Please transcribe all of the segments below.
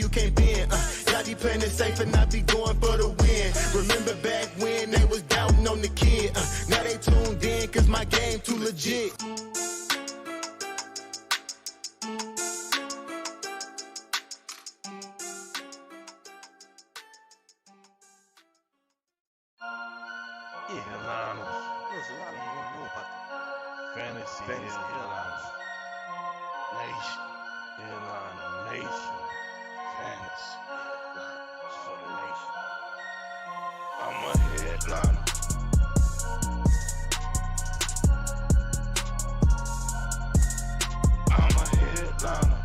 you can't bend. Y'all be playing it safe and I be going for the win. Remember back when they was doubting on the kid. Now they tuned in cause my game too legit. Fantasy Headliners Nation. Headliner Nation. Fantasy Headliners for the nation. I'm a headliner. I'm a headliner.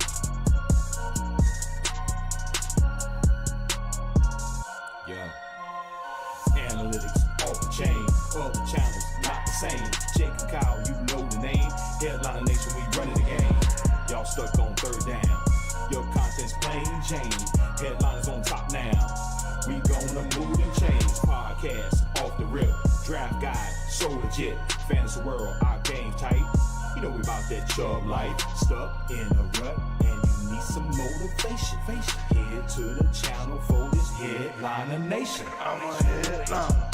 Yeah. Analytics off the chain. All the channels not the same. Jake and Kyle, you know the name. Headliner Nation, we running the game. Y'all stuck on third down. Your content's plain Jane. Headliners on top now. We gonna move and change. Podcast off the rip. Draft guide, so legit. Fantasy world, our game tight. You know we about that chub life. Stuck in a rut and you need some motivation. Head to the channel for this Headliner Nation. I'm a headliner.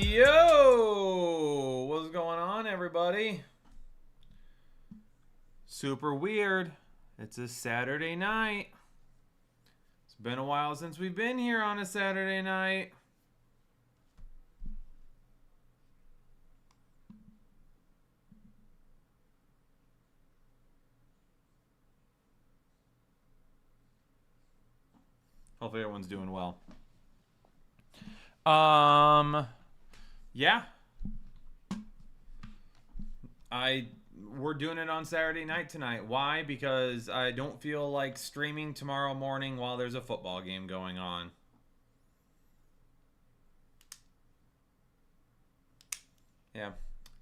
Yo, what's going on, everybody? Super weird. It's a Saturday night. It's been a while since we've been here on a Saturday night. Hopefully everyone's doing well. Yeah. We're doing it on Saturday night tonight. Why? Because I don't feel like streaming tomorrow morning while there's a football game going on. Yeah,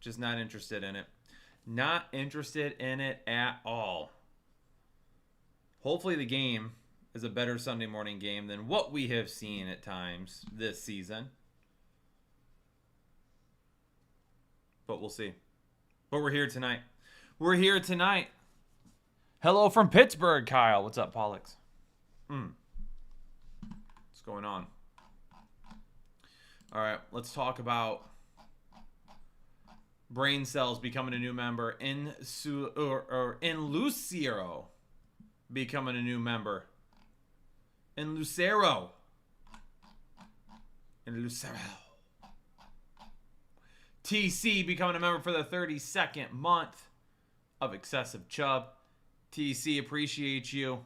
just not interested in it. Not interested in it at all. Hopefully the game is a better Sunday morning game than what we have seen at times this season. But we'll see. But we're here tonight. We're here tonight. Hello from Pittsburgh, Kyle. What's up, Pollux? What's going on? All right, let's talk about brain cells becoming a new member. In Lucero becoming a new member. In Lucero. TC becoming a member for the 32nd month of Excessive Chub. TC, appreciate you.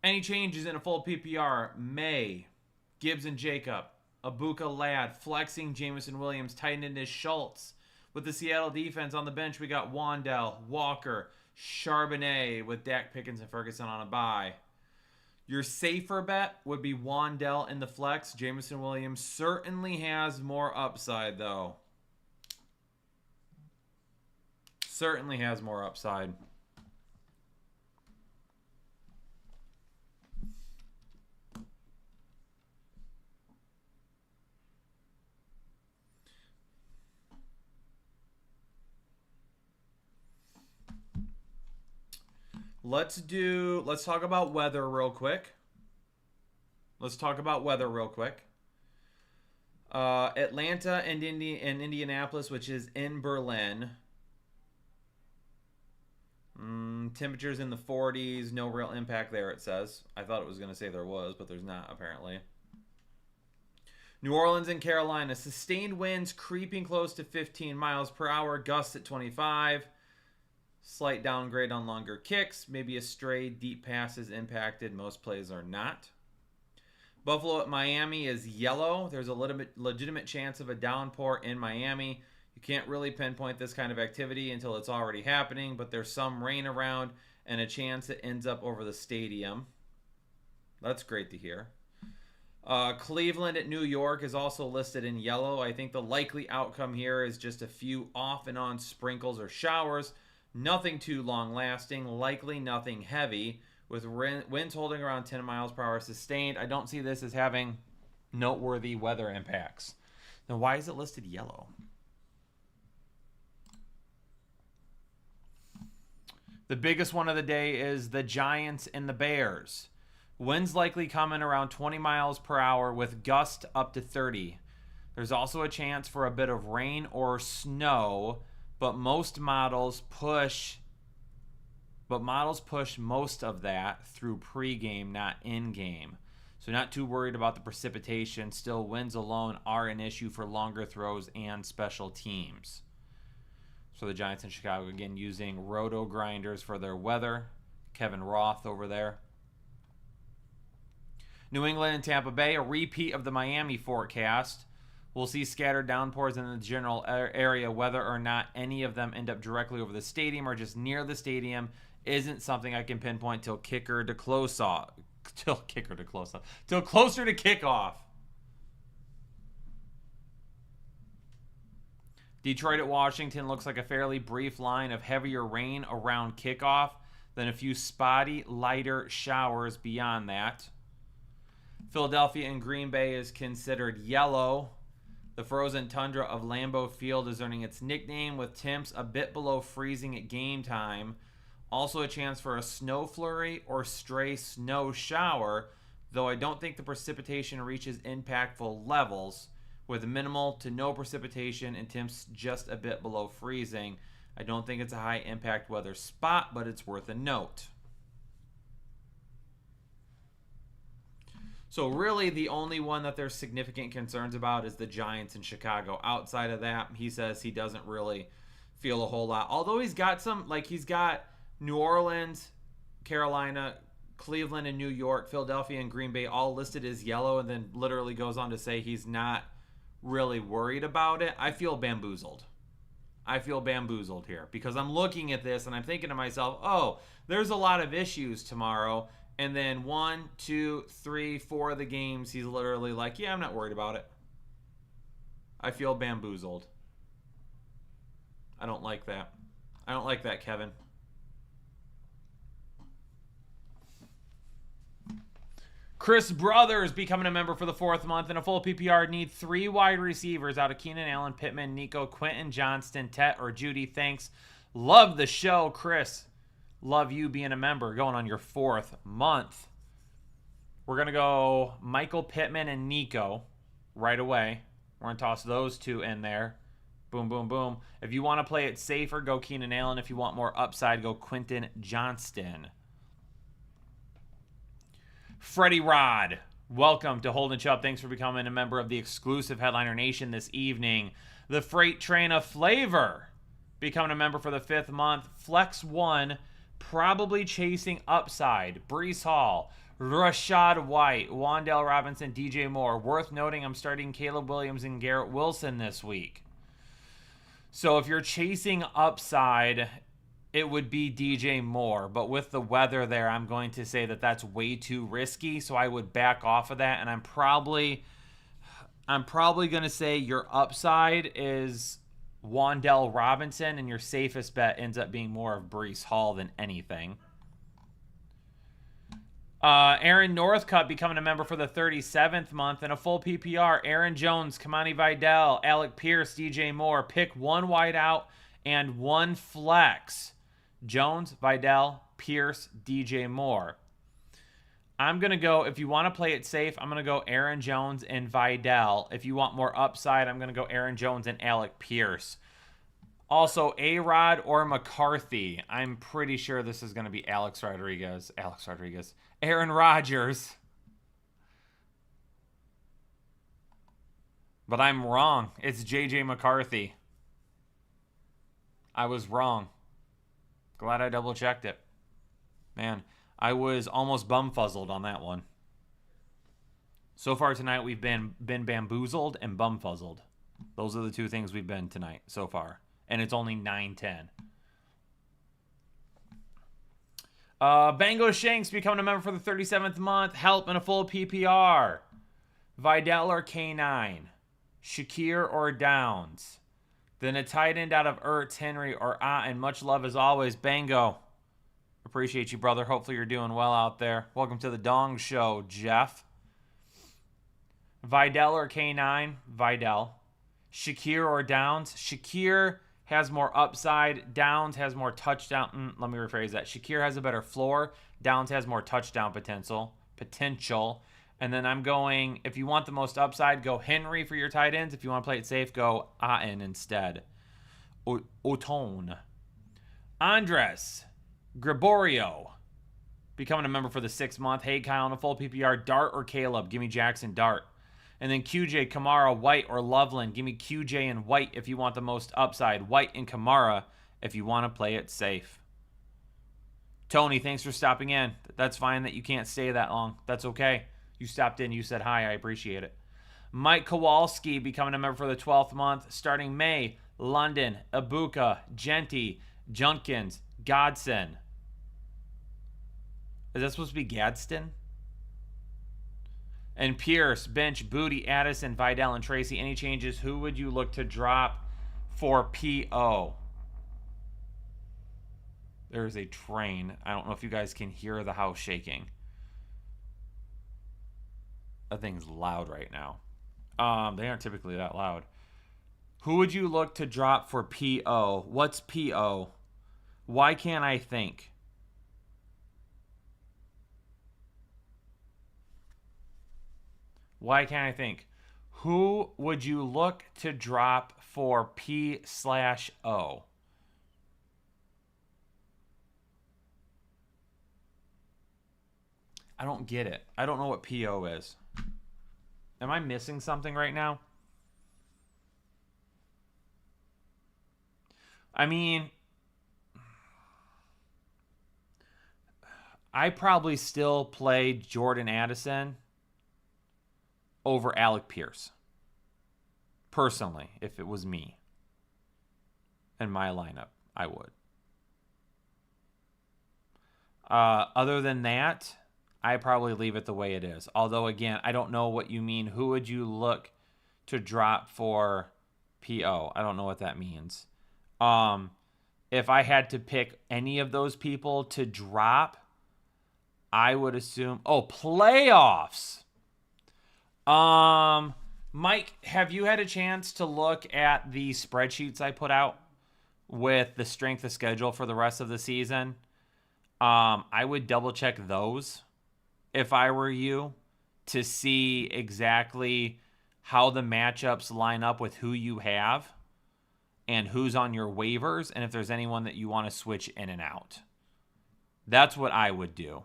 Any changes in a full PPR? May, Gibbs and Jacob, Abuka Ladd, flexing Jameson Williams, tight end is Schultz. With the Seattle defense on the bench, we got Wandell, Walker, Charbonnet with Dak Pickens and Ferguson on a bye. Your safer bet would be Wandell in the flex. Jameson Williams certainly has more upside, though. Certainly has more upside. Let's talk about weather real quick. Atlanta and Indianapolis, which is in Berlin. Temperatures in the 40s. No real impact there, it says. I thought it was going to say there was, but there's not, apparently. New Orleans and Carolina. Sustained winds creeping close to 15 miles per hour. Gusts at 25. Slight downgrade on longer kicks. Maybe a stray deep passes impacted. Most plays are not. Buffalo at Miami is yellow. There's a legitimate chance of a downpour in Miami. You can't really pinpoint this kind of activity until it's already happening, but there's some rain around and a chance it ends up over the stadium. That's great to hear. Cleveland at New York is also listed in yellow. I think the likely outcome here is just a few off and on sprinkles or showers. Nothing too long lasting, likely nothing heavy, with winds holding around 10 miles per hour sustained. I don't see this as having noteworthy weather impacts. Now, why is it listed yellow? The biggest one of the day is the Giants and the Bears. Winds likely coming around 20 miles per hour with gusts up to 30. There's also a chance for a bit of rain or snow, but most models push most of that through pregame, not in-game. So not too worried about the precipitation. Still, winds alone are an issue for longer throws and special teams. So the Giants in Chicago, again, using roto grinders for their weather. Kevin Roth over there. New England and Tampa Bay, a repeat of the Miami forecast. We'll see scattered downpours in the general area. Whether or not any of them end up directly over the stadium or just near the stadium isn't something I can pinpoint till closer to kickoff. Detroit at Washington looks like a fairly brief line of heavier rain around kickoff, then a few spotty, lighter showers beyond that. Philadelphia and Green Bay is considered yellow. The frozen tundra of Lambeau Field is earning its nickname with temps a bit below freezing at game time. Also a chance for a snow flurry or stray snow shower, though I don't think the precipitation reaches impactful levels. With minimal to no precipitation and temps just a bit below freezing, I don't think it's a high impact weather spot, but it's worth a note. So really the only one that there's significant concerns about is the Giants in Chicago. Outside of that, he says he doesn't really feel a whole lot. Although he's got he's got New Orleans, Carolina, Cleveland, and New York, Philadelphia, and Green Bay all listed as yellow, and then literally goes on to say he's not really worried about it. I feel bamboozled. Here because I'm looking at this and I'm thinking to myself, oh, there's a lot of issues tomorrow. And then 1, 2, 3, 4 of the games, he's literally like, yeah, I'm not worried about it. I feel bamboozled. I don't like that. Kevin. Chris Brothers becoming a member for the 4th month. In a full PPR, need 3 wide receivers out of Keenan Allen, Pittman, Nico, Quentin Johnston, Tet, or Judy. Thanks. Love the show, Chris. Love you being a member, going on your 4th month. We're going to go Michael Pittman and Nico right away. We're going to toss those 2 in there. Boom, boom, boom. If you want to play it safer, go Keenan Allen. If you want more upside, go Quentin Johnston. Freddie Rod, welcome to Holden Chubb. Thanks for becoming a member of the exclusive Headliner Nation this evening. The Freight Train of Flavor, becoming a member for the 5th month. Flex 1, probably chasing upside. Breece Hall, Rashad White, Wan'Dale Robinson, DJ Moore. Worth noting, I'm starting Caleb Williams and Garrett Wilson this week. So if you're chasing upside, it would be DJ Moore. But with the weather there, I'm going to say that that's way too risky. So I would back off of that. And I'm probably going to say your upside is Wan'Dale Robinson, and your safest bet ends up being more of Breece Hall than anything. Aaron Northcutt becoming a member for the 37th month. In a full PPR, Aaron Jones, Kamani Vidal, Alec Pierce, DJ Moore. Pick 1 wide out and 1 flex. Jones, Vidal, Pierce, DJ Moore. I'm going to go, if you want to play it safe, I'm going to go Aaron Jones and Vidal. If you want more upside, I'm going to go Aaron Jones and Alec Pierce. Also, A-Rod or McCarthy. I'm pretty sure this is going to be Alex Rodriguez. Aaron Rodgers. But I'm wrong. It's J.J. McCarthy. I was wrong. Glad I double-checked it. Man, I was almost bumfuzzled on that one. So far tonight, we've been bamboozled and bumfuzzled. Those are the two things we've been tonight so far. And it's only 9:10. Bango Shanks becoming a member for the 37th month. Help in a full PPR. Vidal or K9. Shakir or Downs. Then a tight end out of Ertz, Henry, or and much love as always. Bango. Appreciate you, brother. Hopefully you're doing well out there. Welcome to the Dong Show, Jeff. Vidal or K9? Vidal. Shakir or Downs? Shakir has more upside. Downs has more touchdown. Let me rephrase that. Shakir has a better floor. Downs has more touchdown potential. And then I'm going, if you want the most upside, go Henry for your tight ends. If you want to play it safe, go Aten instead. Otone. Andres Gregorio becoming a member for the 6th month. Hey, Kyle, in a full PPR, Dart or Caleb? Give me Jackson Dart. And then QJ, Kamara, White, or Loveland. Give me QJ and White if you want the most upside. White and Kamara if you want to play it safe. Tony, thanks for stopping in. That's fine that you can't stay that long. That's okay. You stopped in. You said hi. I appreciate it. Mike Kowalski becoming a member for the 12th month. Starting May, London, Ibuka, Genty, Junkins, Godson. Is that supposed to be Gadsden? And Pierce, Bench, Booty, Addison, Vidal, and Tracy. Any changes? Who would you look to drop for PO? There's a train. I don't know if you guys can hear the house shaking. That thing's loud right now. They aren't typically that loud. Who would you look to drop for PO? What's PO? Why can't I think? Why can't I think? Who would you look to drop for P/O? I don't get it. I don't know what PO is. Am I missing something right now? I mean, I probably still play Jordan Addison over Alec Pierce. Personally, if it was me in my lineup, I would. Other than that, I probably leave it the way it is. Although, again, I don't know what you mean. Who would you look to drop for PO? I don't know what that means. If I had to pick any of those people to drop, I would assume... Oh, playoffs! Mike, have you had a chance to look at the spreadsheets I put out with the strength of schedule for the rest of the season? I would double check those if I were you to see exactly how the matchups line up with who you have and who's on your waivers and if there's anyone that you want to switch in and out. That's what I would do.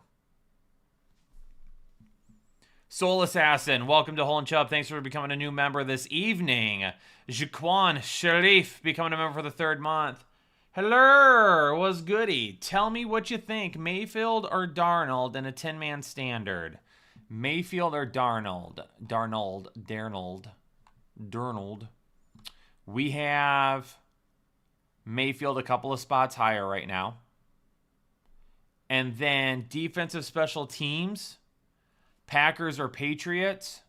Soul Assassin, welcome to Hole and Chubb. Thanks for becoming a new member this evening. Jaquan Sharif becoming a member for the 3rd month. Hello, what's goody? Tell me what you think. Mayfield or Darnold in a 10-man standard? Mayfield or Darnold? Darnold. We have Mayfield a couple of spots higher right now. And then defensive special teams, Packers or Patriots?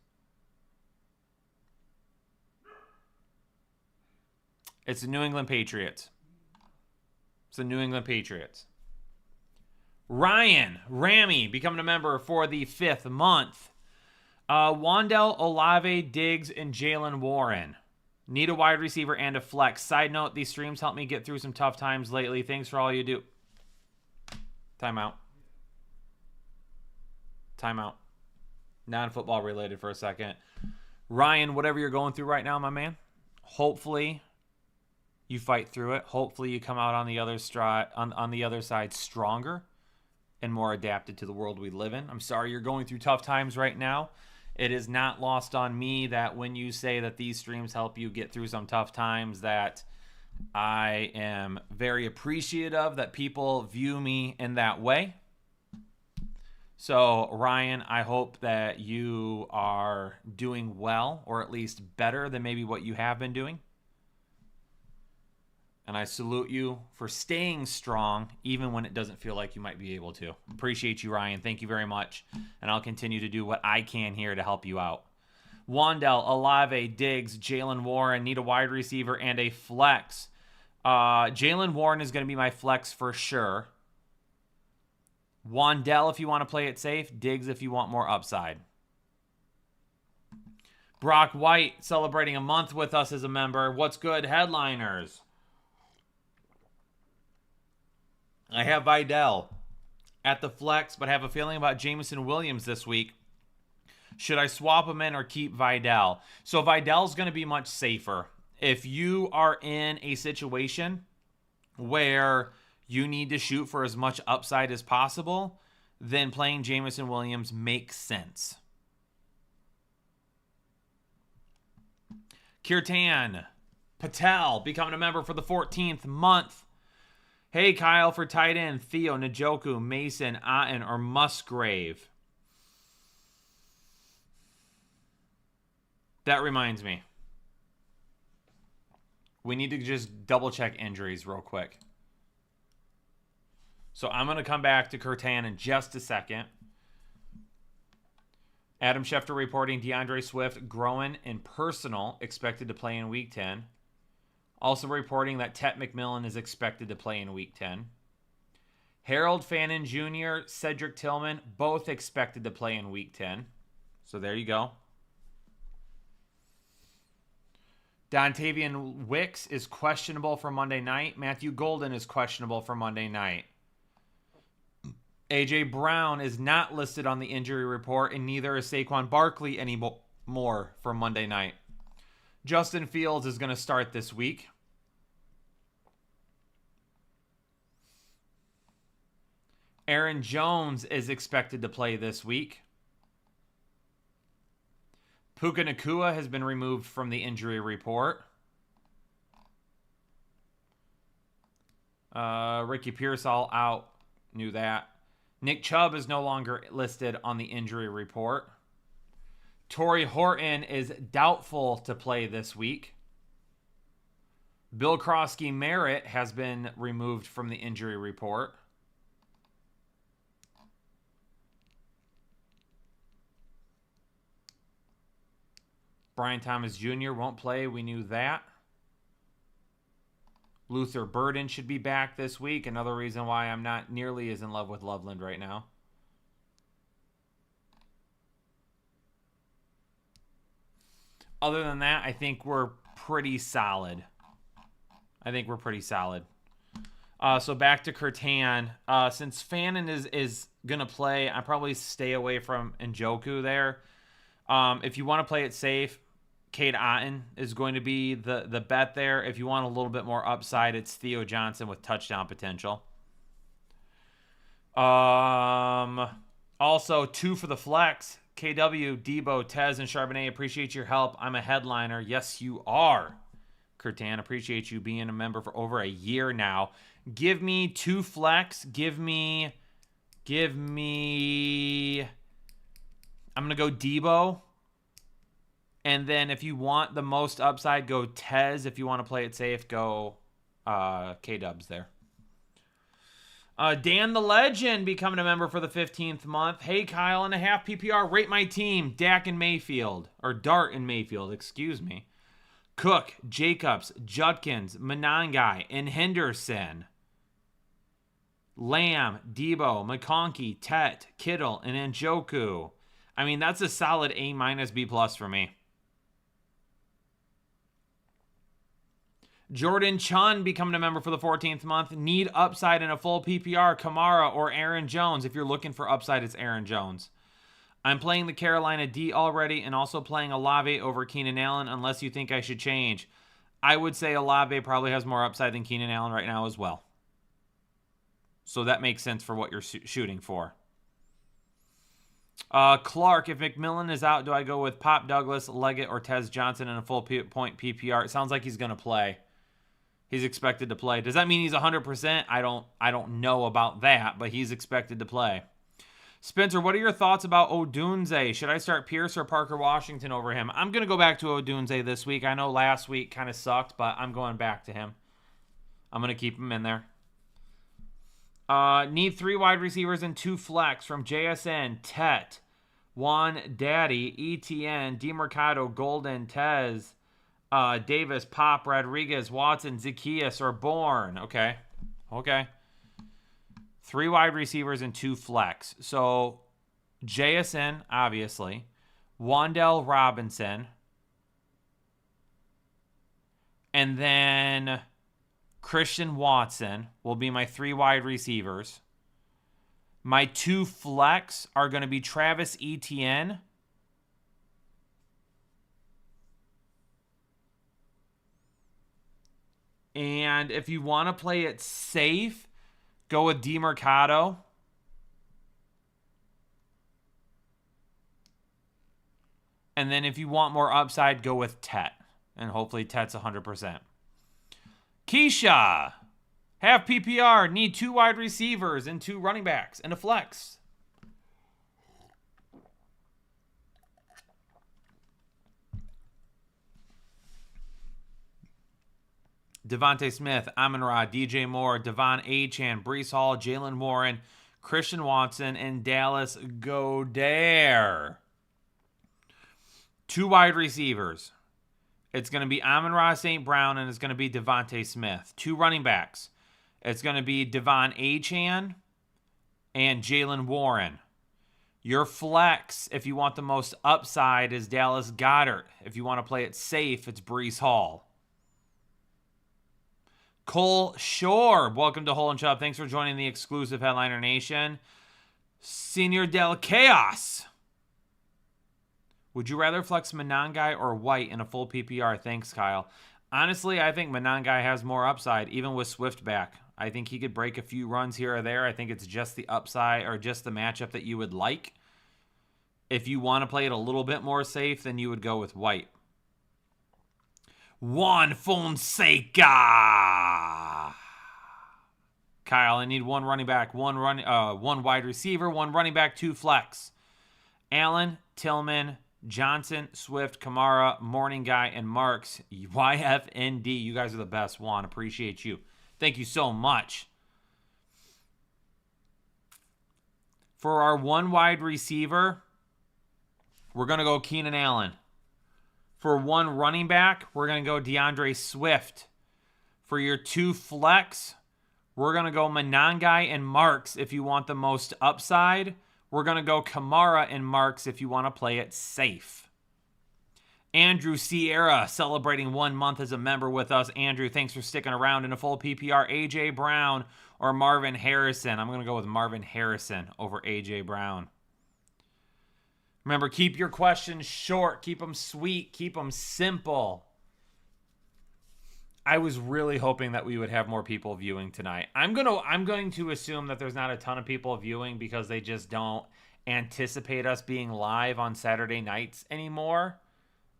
It's the New England Patriots. The New England Patriots. Ryan Ramey becoming a member for the 5th month. Wandell, Olave, Diggs, and Jalen Warren. Need a wide receiver and a flex. Side note, these streams help me get through some tough times lately. Thanks for all you do. Timeout. Non-football related for a second. Ryan, whatever you're going through right now, my man, hopefully you fight through it. Hopefully you come out on the other side stronger and more adapted to the world we live in. I'm sorry you're going through tough times right now. It is not lost on me that when you say that these streams help you get through some tough times, that I am very appreciative that people view me in that way. So, Ryan, I hope that you are doing well, or at least better than maybe what you have been doing. And I salute you for staying strong, even when it doesn't feel like you might be able to. Appreciate you, Ryan. Thank you very much. And I'll continue to do what I can here to help you out. Wandell, Olave, Diggs, Jalen Warren need a wide receiver and a flex. Jalen Warren is going to be my flex for sure. Wandell if you want to play it safe. Diggs if you want more upside. Brock White celebrating a month with us as a member. What's good, headliners? I have Vidal at the flex, but have a feeling about Jameson Williams this week. Should I swap him in or keep Vidal? So Vidal's going to be much safer. If you are in a situation where you need to shoot for as much upside as possible, then playing Jameson Williams makes sense. Kirtan Patel becoming a member for the 14th month. Hey, Kyle, for tight end, Theo, Njoku, Mason, Otten, or Musgrave? That reminds me. We need to just double-check injuries real quick. So I'm going to come back to Kirtan in just a second. Adam Schefter reporting DeAndre Swift growing in personal, expected to play in Week 10. Also reporting that Tet McMillan is expected to play in Week 10. Harold Fannin Jr., Cedric Tillman, both expected to play in Week 10. So there you go. Dontavian Wicks is questionable for Monday night. Matthew Golden is questionable for Monday night. A.J. Brown is not listed on the injury report, and neither is Saquon Barkley anymore for Monday night. Justin Fields is going to start this week. Aaron Jones is expected to play this week. Puka Nacua has been removed from the injury report. Ricky Pearsall out. Knew that. Nick Chubb is no longer listed on the injury report. Torrey Horton is doubtful to play this week. Bill Krosky Merritt has been removed from the injury report. Brian Thomas Jr. won't play. We knew that. Luther Burden should be back this week. Another reason why I'm not nearly as in love with Loveland right now. Other than that, I think we're pretty solid. So back to Kirtan. Since Fannin is going to play, I probably stay away from Njoku there. If you want to play it safe, Cade Otton is going to be the bet there. If you want a little bit more upside, it's Theo Johnson with touchdown potential. Also, 2 for the flex. KW, Debo, Tez, and Charbonnet, appreciate your help. I'm a headliner. Yes, you are. Kirtan, appreciate you being a member for over a year now. Give me 2 flex. Give me... I'm going to go Debo. And then if you want the most upside, go Tez. If you want to play it safe, go K-Dubs there. Dan the Legend becoming a member for the 15th month. Hey, Kyle and a half PPR. Rate my team. Dak and Mayfield. Or Dart and Mayfield, excuse me. Cook, Jacobs, Judkins, Monangai, and Henderson. Lamb, Debo, McConkey, Tet, Kittle, and Njoku. I mean, that's a solid A- B+ for me. Jordan Chun becoming a member for the 14th month. Need upside in a full PPR, Kamara or Aaron Jones. If you're looking for upside, it's Aaron Jones. I'm playing the Carolina D already and also playing Olave over Keenan Allen unless you think I should change. I would say Olave probably has more upside than Keenan Allen right now as well. So that makes sense for what you're shooting for. Clark, if McMillan is out, do I go with Pop Douglas, Leggett, or Tez Johnson in a full point PPR? It sounds like he's going to play. He's expected to play. Does that mean he's 100%? I don't know about that, but he's expected to play. Spencer, what are your thoughts about Odunze? Should I start Pierce or Parker Washington over him? I'm going to go back to Odunze this week. I know last week kind of sucked, but I'm going back to him. I'm going to keep him in there. Need 3 wide receivers and 2 flex from JSN, Tet, Juan Daddy, ETN, DeMercado, Golden, Tez, Davis, Pop, Rodriguez, Watson, Zacchaeus, or Bourne. Okay. 3 wide receivers and 2 flex. So, JSN, obviously. Wan'Dale Robinson. And then Christian Watson will be my 3 wide receivers. My 2 flex are going to be Travis Etienne. And if you want to play it safe, go with DeMercado. And then if you want more upside, go with Tet. And hopefully Tet's 100%. Keisha. Have PPR. Need 2 wide receivers and 2 running backs and a flex. Devontae Smith, Amon-Ra, DJ Moore, Devon Achane, Breece Hall, Jalen Warren, Christian Watson, and Dallas Goedert. 2 wide receivers. It's going to be Amon-Ra St. Brown, and it's going to be Devontae Smith. 2 running backs. It's going to be Devon Achane and Jalen Warren. Your flex, if you want the most upside, is Dallas Goedert. If you want to play it safe, it's Breece Hall. Cole Shore, welcome to Hole and Chubb. Thanks for joining the exclusive Headliner Nation. Senior Del Chaos. Would you rather flex Monangai or White in a full PPR? Thanks, Kyle. Honestly, I think Monangai has more upside, even with Swift back. I think he could break a few runs here or there. I think it's just the upside or just the matchup that you would like. If you want to play it a little bit more safe, then you would go with White. Juan Fonseca. Kyle, I need 1 running back, 1 wide receiver, 1 running back, 2 flex. Allen, Tillman, Johnson, Swift, Kamara, Morning Guy, and Marks. YFND. You guys are the best. Juan, appreciate you. Thank you so much. For our 1 wide receiver, we're going to go Keenan Allen. For 1 running back, we're going to go DeAndre Swift. For your 2 flex, we're going to go Monangai and Marks if you want the most upside. We're going to go Kamara and Marks if you want to play it safe. Andrew Sierra celebrating 1 month as a member with us. Andrew, thanks for sticking around. In a full PPR, A.J. Brown or Marvin Harrison. I'm going to go with Marvin Harrison over A.J. Brown. Remember, keep your questions short. Keep them sweet. Keep them simple. I was really hoping that we would have more people viewing tonight. I'm going to assume that there's not a ton of people viewing because they just don't anticipate us being live on Saturday nights anymore.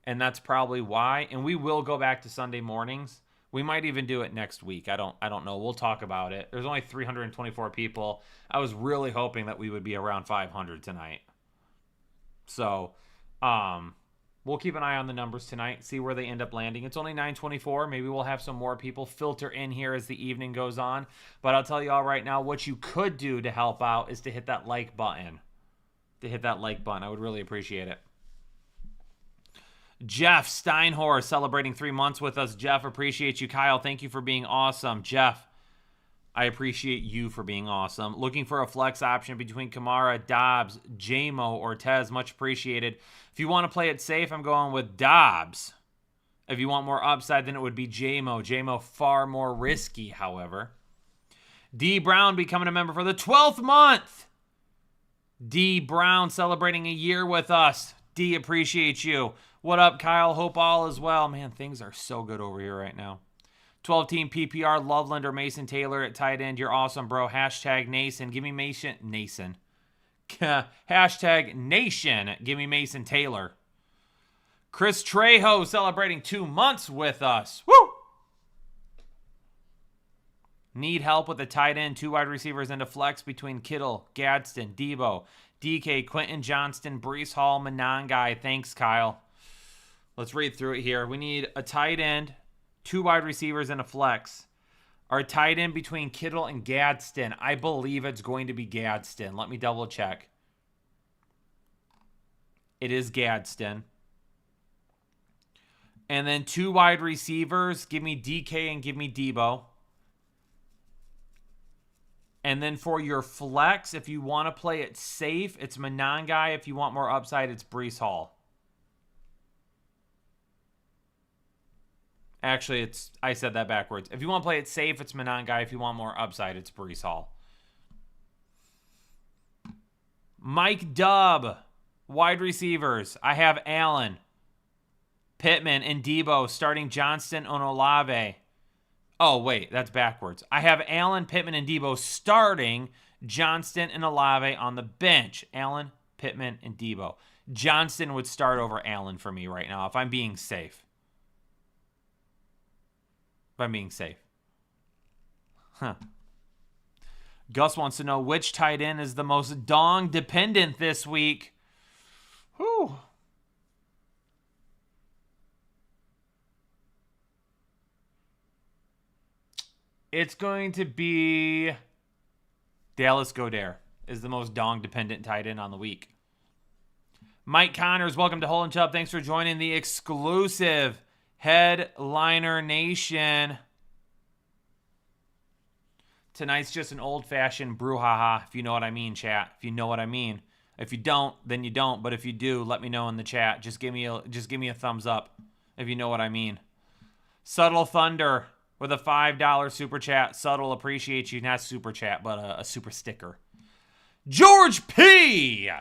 And that's probably why. And we will go back to Sunday mornings. We might even do it next week. I don't know. We'll talk about it. There's only 324 people. I was really hoping that we would be around 500 tonight. So, we'll keep an eye on the numbers tonight, see where they end up landing. It's only 9:24. Maybe we'll have some more people filter in here as the evening goes on. But I'll tell you all right now, what you could do to help out is to hit that like button. I would really appreciate it. Jeff Steinhorst celebrating 3 months with us. Jeff, appreciate you. Kyle, thank you for being awesome. Jeff, I appreciate you for being awesome. Looking for a flex option between Kamara, Dobbs, J-Mo, or Tez. Much appreciated. If you want to play it safe, I'm going with Dobbs. If you want more upside, then it would be J-Mo. J-Mo far more risky, however. D. Brown becoming a member for the 12th month. D. Brown celebrating a year with us. D, appreciate you. What up, Kyle? Hope all is well. Man, things are so good over here right now. 12-team PPR, Loveland or Mason Taylor at tight end. You're awesome, bro. Hashtag Nason. Give me Nason. Hashtag Nation. Give me Mason Taylor. Chris Trejo celebrating 2 months with us. Woo! Need help with a tight end, 2 wide receivers, and a flex between Kittle, Gadsden, Debo, DK, Quentin Johnston, Brees Hall, Monangai. Thanks, Kyle. Let's read through it here. We need a tight end, 2 wide receivers, and a flex. Our tight end between Kittle and Gadsden. I believe it's going to be Gadsden. Let me double check. It is Gadsden. And then 2 wide receivers. Give me DK and give me Debo. And then for your flex, if you want to play it safe, it's Monangai. If you want more upside, it's Brees Hall. Actually, I said that backwards. If you want to play it safe, it's Monangai. If you want more upside, it's Brees Hall. Mike Dubb, wide receivers. I have Allen, Pittman, and Debo starting Johnston and Olave. Oh, wait, that's backwards. I have Allen, Pittman, and Debo starting, Johnston and Olave on the bench. Allen, Pittman, and Debo. Johnston would start over Allen for me right now if I'm being safe. If I'm being safe. Gus wants to know which tight end is the most dong dependent this week. Whew. It's going to be Dallas Goedert is the most dong-dependent tight end on the week. Mike Connors, welcome to Hole and Chubb. Thanks for joining the exclusive Headliner Nation. Tonight's just an old-fashioned brouhaha, if you know what I mean, chat. If you know what I mean. If you don't, then you don't. But if you do, let me know in the chat. Just give me a thumbs up if you know what I mean. Subtle Thunder with a $5 super chat. Subtle, appreciate you. Not super chat, but a super sticker. George P!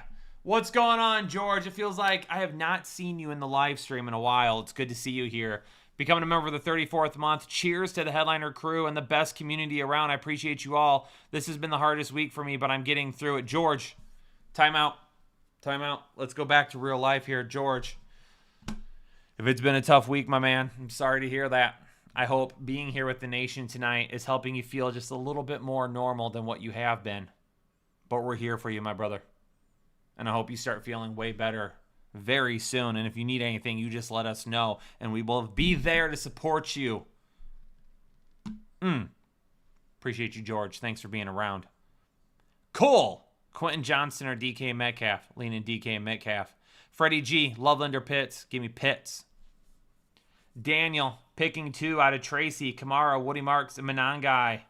What's going on, George? It feels like I have not seen you in the live stream in a while. It's good to see you here. Becoming a member of the 34th month. Cheers to the Headliner crew and the best community around. I appreciate you all. This has been the hardest week for me, but I'm getting through it. George, time out. Time out. Let's go back to real life here. George, if it's been a tough week, my man, I'm sorry to hear that. I hope being here with the nation tonight is helping you feel just a little bit more normal than what you have been. But we're here for you, my brother. And I hope you start feeling way better very soon. And if you need anything, you just let us know. And we will be there to support you. Appreciate you, George. Thanks for being around. Cole, Quentin Johnston or DK Metcalf. Leaning DK Metcalf. Freddie G, Loveland or Pitts. Give me Pitts. Daniel, picking 2 out of Tracy, Kamara, Woody Marks, and Monangai.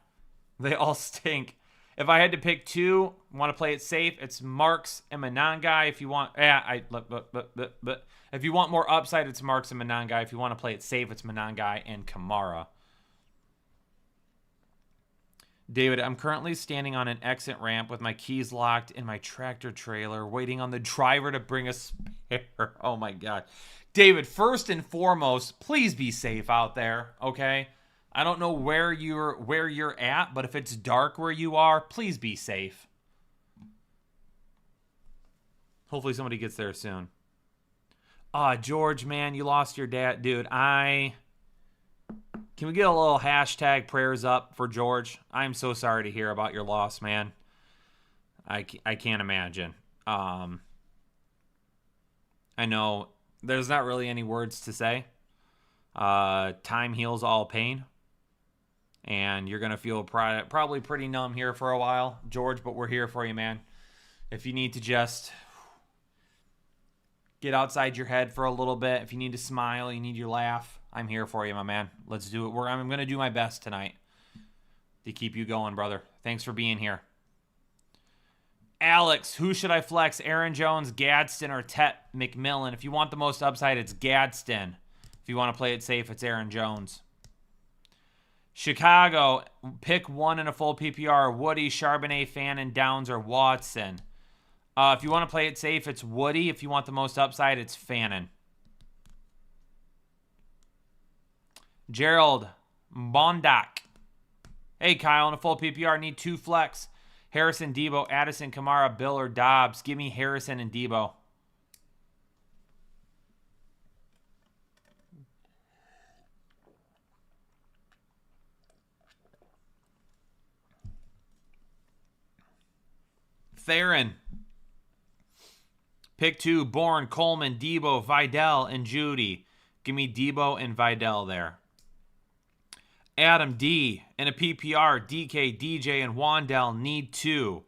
They all stink. If I had to pick 2, want to play it safe, it's Marks and Monangai. If you want, if you want more upside, it's Marks and Monangai. If you want to play it safe, it's Monangai and Kamara. David, I'm currently standing on an exit ramp with my keys locked in my tractor trailer, waiting on the driver to bring a spare. Oh my God. David, first and foremost, please be safe out there, okay? I don't know where you're at, but if it's dark where you are, please be safe. Hopefully somebody gets there soon. George, man, you lost your dad. Dude, can we get a little hashtag prayers up for George? I'm so sorry to hear about your loss, man. I can't imagine. I know there's not really any words to say. Time heals all pain. And you're going to feel probably pretty numb here for a while, George, but we're here for you, man. If you need to just get outside your head for a little bit, if you need to smile, you need your laugh, I'm here for you, my man. Let's do it. I'm going to do my best tonight to keep you going, brother. Thanks for being here. Alex, who should I flex? Aaron Jones, Gadsden, or Tet McMillan? If you want the most upside, it's Gadsden. If you want to play it safe, it's Aaron Jones. Chicago, pick 1 in a full PPR. Woody, Charbonnet, Fannin, Downs, or Watson. If you want to play it safe, it's Woody. If you want the most upside, it's Fannin. Gerald Bondak. Hey, Kyle, in a full PPR, need 2 flex. Harrison, Debo, Addison, Kamara, Bill, or Dobbs. Give me Harrison and Debo. Theron. Pick 2, Bourne, Coleman, Debo, Vidal, and Judy. Give me Debo and Vidal there. Adam D. In a PPR, DK, DJ, and Wandell need 2.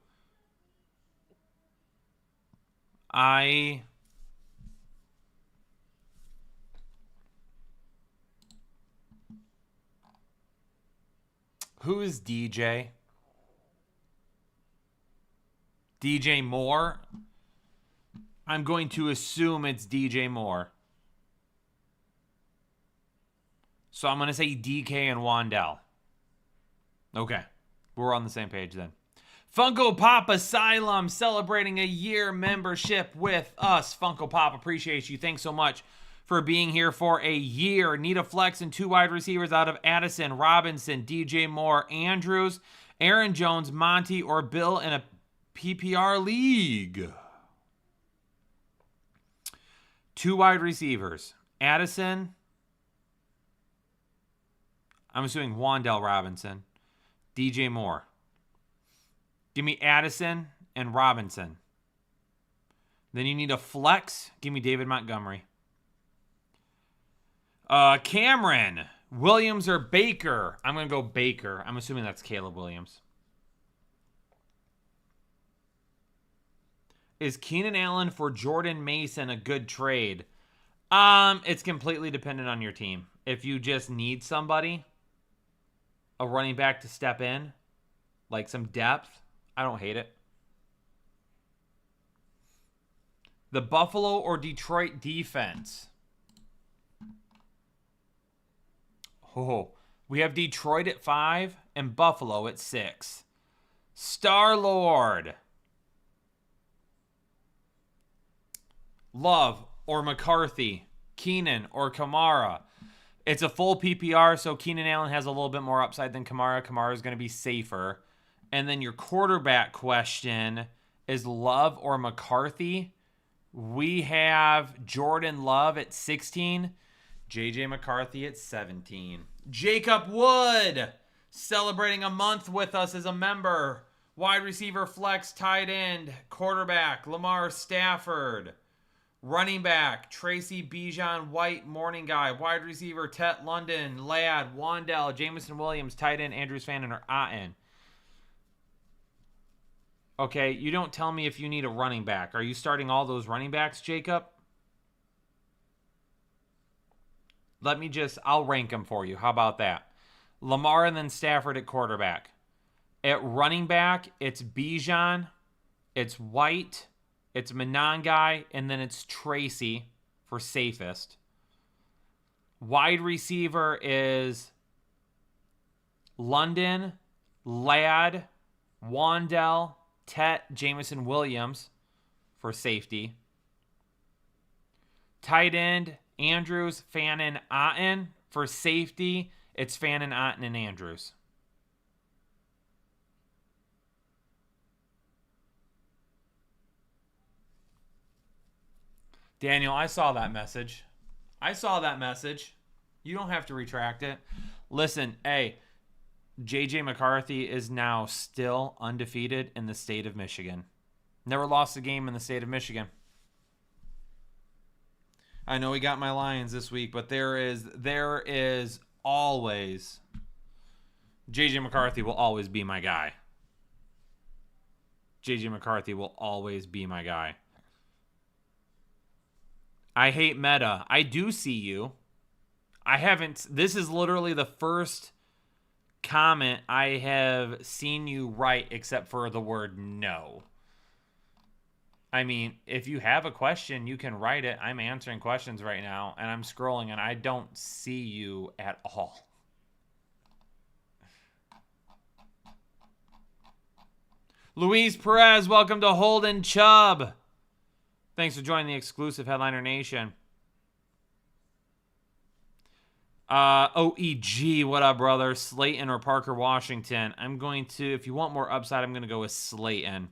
Who is DJ? DJ Moore? I'm going to assume it's DJ Moore. So I'm going to say DK and Wandell. Okay. We're on the same page then. Funko Pop Asylum celebrating a year membership with us. Funko Pop, appreciate you. Thanks so much for being here for a year. Need a flex and 2 wide receivers out of Addison, Robinson, DJ Moore, Andrews, Aaron Jones, Monty, or Bill in a PPR league. 2 wide receivers. Addison. I'm assuming Wandell Robinson. DJ Moore. Give me Addison and Robinson. Then you need a flex. Give me David Montgomery. Cameron. Williams or Baker? I'm going to go Baker. I'm assuming that's Caleb Williams. Is Keenan Allen for Jordan Mason a good trade? It's completely dependent on your team. If you just need somebody, a running back to step in, like some depth, I don't hate it. The Buffalo or Detroit defense? Oh, we have Detroit at 5 and Buffalo at 6. Star-Lord. Love or McCarthy. Keenan or Kamara. It's a full PPR, so Keenan Allen has a little bit more upside than Kamara. Kamara is going to be safer. And then your quarterback question is Love or McCarthy. We have Jordan Love at 16. JJ McCarthy at 17. Jacob Wood celebrating a month with us as a member. Wide receiver, flex, tight end, quarterback, Lamar Stafford. Running back, Tracy Bijan White, morning guy. Wide receiver, Tet London, Ladd, Wandell, Jameson Williams, tight end, Andrews Fannin, or Otten. Okay, you don't tell me if you need a running back. Are you starting all those running backs, Jacob? I'll rank them for you. How about that? Lamar and then Stafford at quarterback. At running back, it's Bijan, it's White, it's Monangai, and then it's Tracy for safest. Wide receiver is London, Ladd, Wandell, Tet, Jameson Williams for safety. Tight end, Andrews, Fannin, Otten. For safety, it's Fannin, Otten, and Andrews. Daniel, I saw that message. You don't have to retract it. Listen, hey, JJ McCarthy is now still undefeated in the state of Michigan. Never lost a game in the state of Michigan. I know he got my Lions this week, but there is always JJ McCarthy will always be my guy. JJ McCarthy will always be my guy. I hate meta. I do see you. This is literally the first comment I have seen you write except for the word no. I mean, if you have a question, you can write it. I'm answering questions right now, and I'm scrolling, and I don't see you at all. Luis Perez, welcome to Holden Chubb. Thanks for joining the exclusive Headliner Nation. OEG, what up, brother? Slayton or Parker Washington? If you want more upside, I'm going to go with Slayton.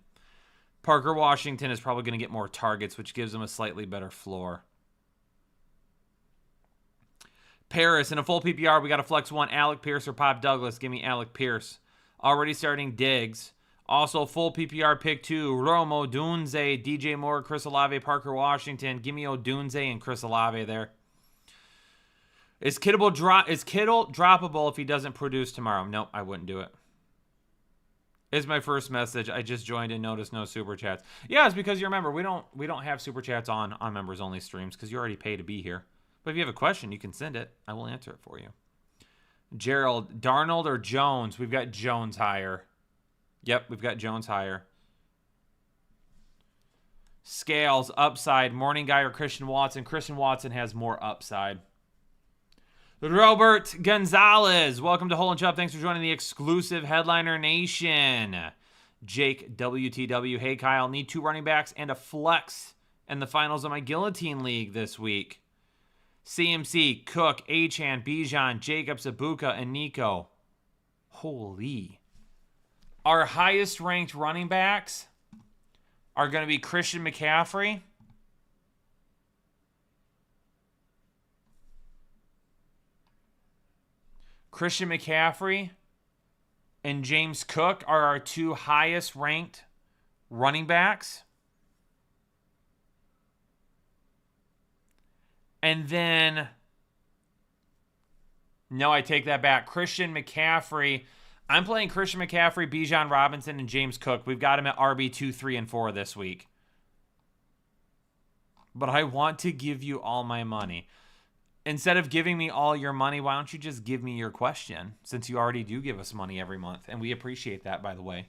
Parker Washington is probably going to get more targets, which gives him a slightly better floor. Paris, in a full PPR, we got a flex one. Alec Pierce or Pop Douglas. Give me Alec Pierce. Already starting Diggs. Also, full PPR pick 2, Romo, Dunze, DJ Moore, Chris Olave, Parker Washington. Give me Odunze and Chris Olave there. Is Kittle droppable if he doesn't produce tomorrow? Nope, I wouldn't do it. Is my first message. I just joined and noticed no super chats. Yeah, it's because you remember we don't have super chats on members only streams because you already pay to be here. But if you have a question, you can send it. I will answer it for you. Gerald, Darnold or Jones? We've got Jones higher. Yep, we've got Jones higher. Scales, upside, Morning Guy or Christian Watson? Christian Watson has more upside. Robert Gonzalez, welcome to Hole and Chubb. Thanks for joining the exclusive Headliner Nation. Jake WTW, hey Kyle, need 2 running backs and a flex in the finals of my Guillotine League this week. CMC, Cook, Achane, Bijan, Jacobs, Ibuka, and Nico. Holy. Our highest ranked running backs are going to be Christian McCaffrey, and James Cook are our 2 highest ranked running backs. And then, no, I take that back. Christian McCaffrey. I'm playing Christian McCaffrey, Bijan Robinson, and James Cook. We've got him at RB 2, 3, and 4 this week. But I want to give you all my money. Instead of giving me all your money, why don't you just give me your question, since you already do give us money every month, and we appreciate that, by the way.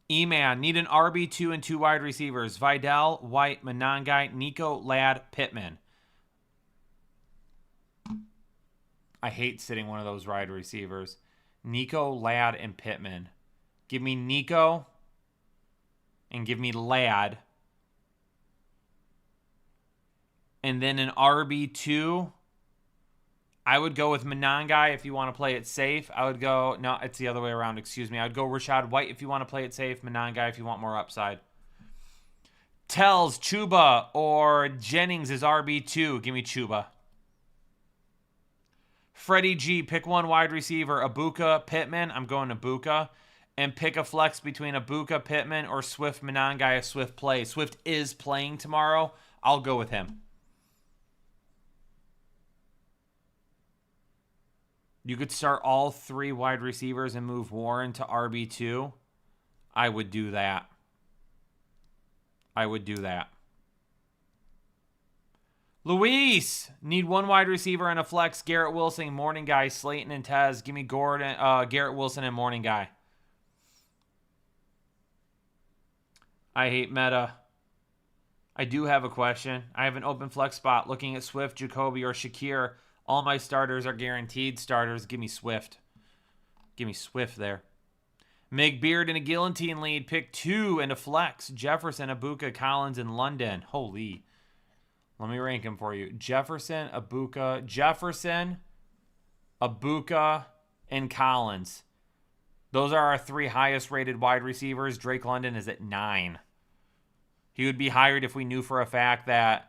E-Man, need an RB2 and 2 wide receivers. Vidal, White, Monangai, Nico, Ladd, Pittman. I hate sitting one of those wide receivers. Nico, Ladd, and Pittman. Give me Nico and give me Ladd. And then an RB2, I would go with Monangai if you want to play it safe. I would go, no, it's the other way around, excuse me. I would go Rashad White if you want to play it safe. Monangai if you want more upside. Tells, Chuba, or Jennings is RB2. Give me Chuba. Freddie G, pick 1 wide receiver. Ibuka, Pittman. I'm going Ibuka. And pick a flex between Ibuka, Pittman, or Swift, Monangai if Swift plays. Swift is playing tomorrow. I'll go with him. You could start all 3 wide receivers and move Warren to RB2. I would do that. I would do that. Luis, need 1 wide receiver and a flex. Garrett Wilson, Morning Guy, Slayton, and Tez. Give me Garrett Wilson and Morning Guy. I hate meta. I do have a question. I have an open flex spot looking at Swift, Jacoby, or Shakir. All my starters are guaranteed starters. Give me Swift. Give me Swift there. Meg Beard in a Guillotine lead. Pick 2 and a flex. Jefferson, Ibuka, Collins, and London. Holy. Let me rank them for you. Jefferson, Ibuka, and Collins. Those are our 3 highest rated wide receivers. Drake London is at 9. He would be hired if we knew for a fact that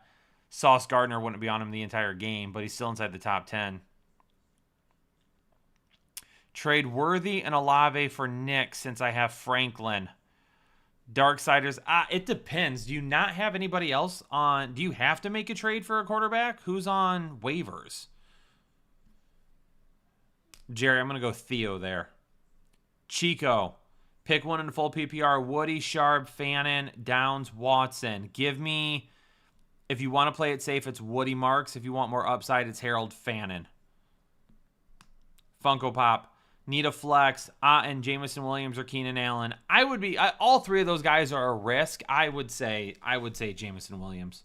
Sauce Gardner wouldn't be on him the entire game, but he's still inside the top 10. Trade Worthy and Olave for Nick since I have Franklin. Darksiders, it depends. Do you not have anybody else on? Do you have to make a trade for a quarterback? Who's on waivers? Jerry, I'm going to go Theo there. Chico, pick 1 in full PPR. Woody, Sharp, Fannin, Downs, Watson. Give me, if you want to play it safe, it's Woody Marks. If you want more upside, it's Harold Fannin. Funko Pop. Need a flex. And Jameson Williams or Keenan Allen. I would be, all 3 of those guys are a risk. I would say Jameson Williams.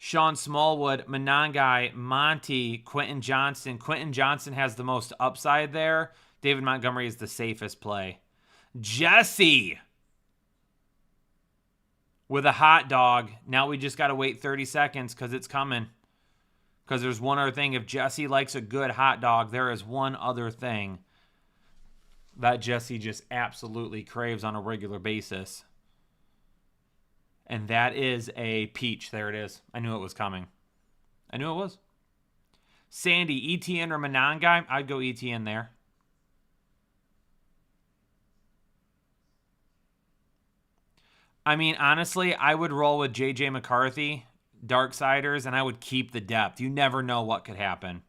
Sean Smallwood, Monangai, Monty, Quentin Johnston. Quentin Johnston has the most upside there. David Montgomery is the safest play. Jesse with a hot dog. Now we just got to wait 30 seconds because it's coming. Because there's one other thing. If Jesse likes a good hot dog, there is one other thing that Jesse just absolutely craves on a regular basis. And that is a peach. There it is. I knew it was coming. I knew it was. Sandy, ETN or Monangai? I'd go ETN there. I mean, honestly, I would roll with J.J. McCarthy, Darksiders, and I would keep the depth. You never know what could happen.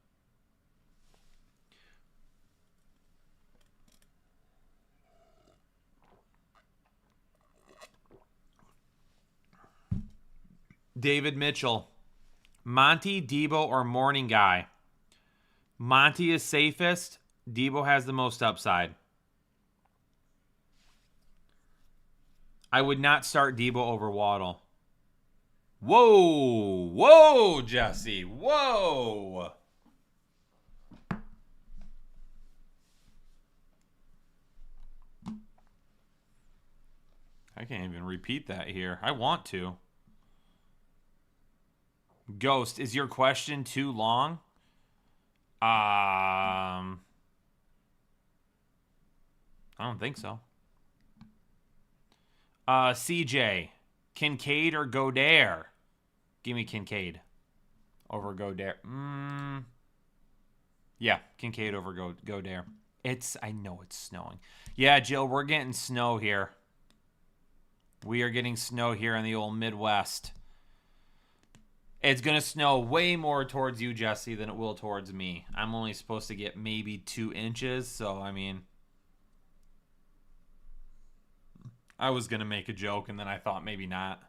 David Mitchell. Monty, Debo, or Morning Guy? Monty is safest. Debo has the most upside. I would not start Debo over Waddle. Whoa. Whoa, Jesse. Whoa. I can't even repeat that here. I want to. Ghost, is your question too long? I don't think so. CJ, Kincaid or Godare? Give me Kincaid over Godare. Yeah, Kincaid over Godare. I know it's snowing. Yeah, Jill, we're getting snow here. We are getting snow here in the old Midwest. It's going to snow way more towards you, Jesse, than it will towards me. I'm only supposed to get maybe 2 inches, so, I mean, I was going to make a joke, and then I thought maybe not.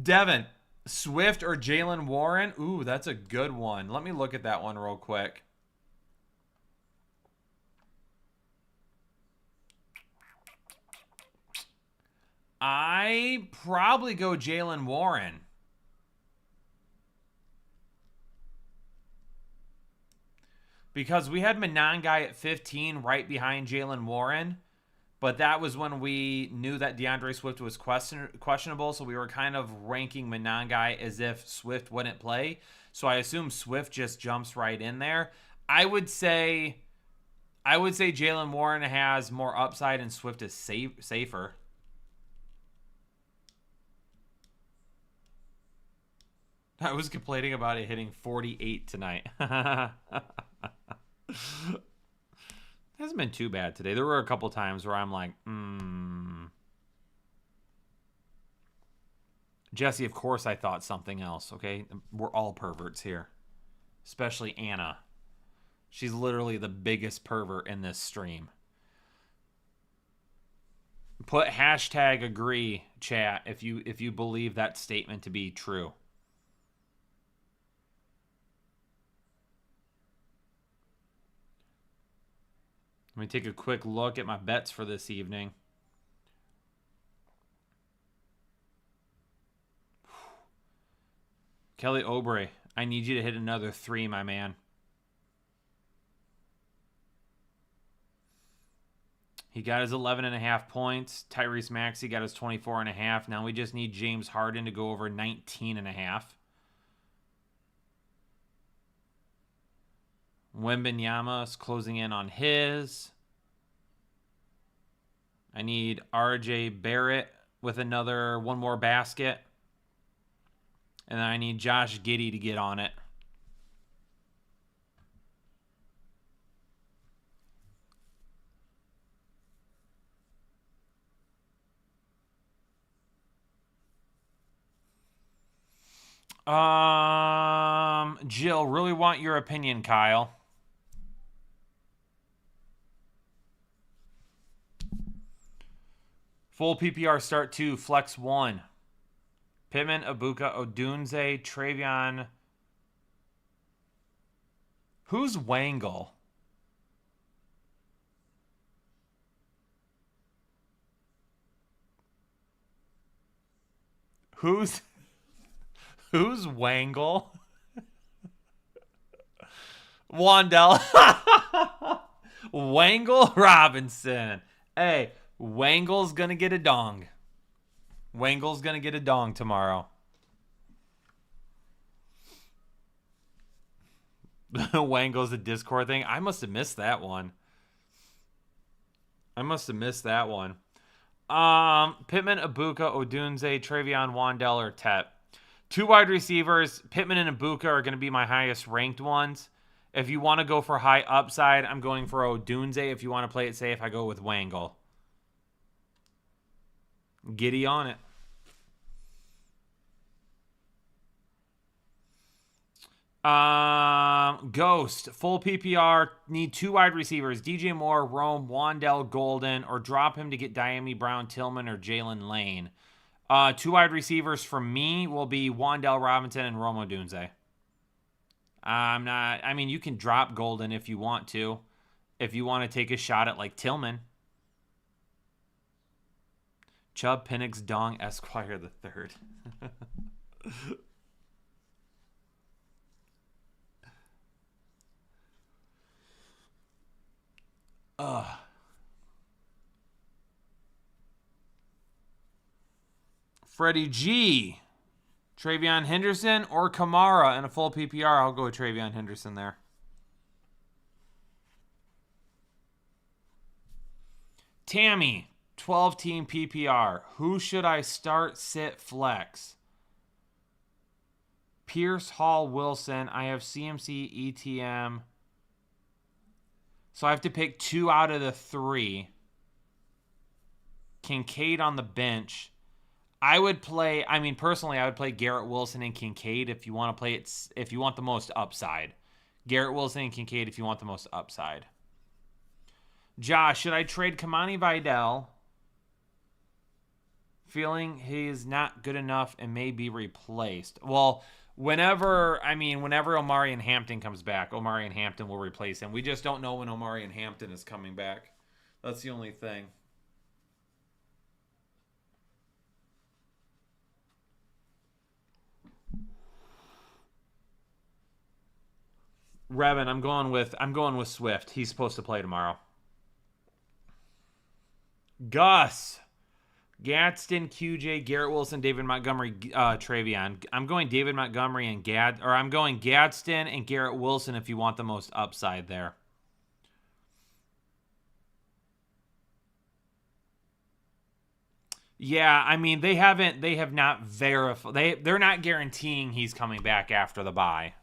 Devin, Swift or Jalen Warren? Ooh, that's a good one. Let me look at that one real quick. I probably go Jalen Warren. Because we had Monangai at 15 right behind Jalen Warren. But that was when we knew that DeAndre Swift was questionable. So we were kind of ranking Monangai as if Swift wouldn't play. So I assume Swift just jumps right in there. I would say Jalen Warren has more upside and Swift is safer. I was complaining about it hitting 48 tonight. Hasn't been too bad today. There were a couple times where I'm like, Jesse, of course I thought something else, okay? We're all perverts here. Especially Anna. She's literally the biggest pervert in this stream. Put hashtag agree, chat, if you believe that statement to be true. Let me take a quick look at my bets for this evening. Kelly Oubre, I need you to hit another 3, my man. He got his 11.5 points. Tyrese Maxey got his 24.5. Now we just need James Harden to go over 19.5. Wembanyama's closing in on his. I need RJ Barrett with one more basket. And then I need Josh Giddey to get on it. Jill, really want your opinion, Kyle. Full PPR start 2, flex 1. Pittman, Ibuka, Odunze, Travion. Who's Wangle? Who's Wangle? Wandell. Wangle Robinson. Hey, Wangle's gonna get a dong. Wangle's gonna get a dong tomorrow. Wangle's a Discord thing. I must have missed that one. Pittman, Ibuka, Odunze, Travion, Wandell, or Tep. 2 wide receivers. Pittman and Ibuka are going to be my highest ranked ones. If you want to go for high upside, I'm going for Odunze. If you want to play it safe, I go with Wangle. Giddy on it. Ghost, full PPR, need 2 wide receivers, DJ Moore, Rome, Wandell, Golden, or drop him to get Diami Brown, Tillman, or Jalen Lane. 2 wide receivers for me will be Wandell Robinson and Rome Odunze. You can drop Golden if you want to. If you want to take a shot at like Tillman. Chubb, Penix, Dong, Esquire the third. Freddie G, Travion Henderson, or Kamara in a full PPR. I'll go with Travion Henderson there. Tammy, 12-team PPR. Who should I start, sit, flex? Pierce, Hall, Wilson. I have CMC, ETM. So I have to pick 2 out of the 3. Kincaid on the bench. Personally, I would play Garrett Wilson and Kincaid if you want to play it, if you want the most upside. Garrett Wilson and Kincaid if you want the most upside. Josh, should I trade Kamani Vidal? Feeling he is not good enough and may be replaced. Well, whenever Omari and Hampton comes back, Omari and Hampton will replace him. We just don't know when Omari and Hampton is coming back. That's the only thing. Revin, I'm going with Swift. He's supposed to play tomorrow. Gus, Gadsden, QJ, Garrett Wilson, David Montgomery, Travion. I'm going David Montgomery and I'm going Gadsden and Garrett Wilson if you want the most upside there. Yeah, they have not verified. They're not guaranteeing he's coming back after the bye.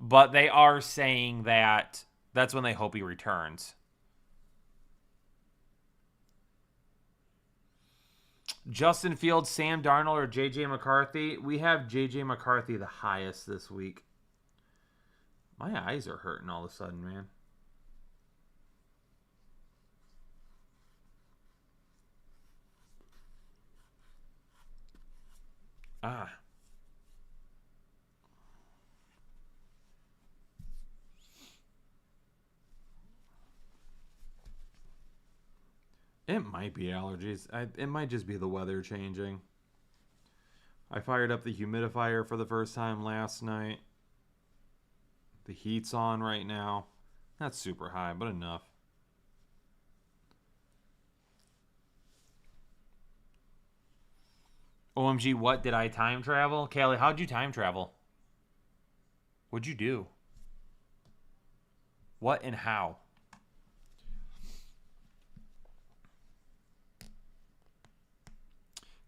But they are saying that that's when they hope he returns. Justin Fields, Sam Darnold, or J.J. McCarthy. We have J.J. McCarthy the highest this week. My eyes are hurting all of a sudden, man. It might be allergies. It might just be the weather changing. I fired up the humidifier for the first time last night. The heat's on right now. Not super high, but enough. OMG, what did I time travel? Callie, how'd you time travel? What'd you do? What and how?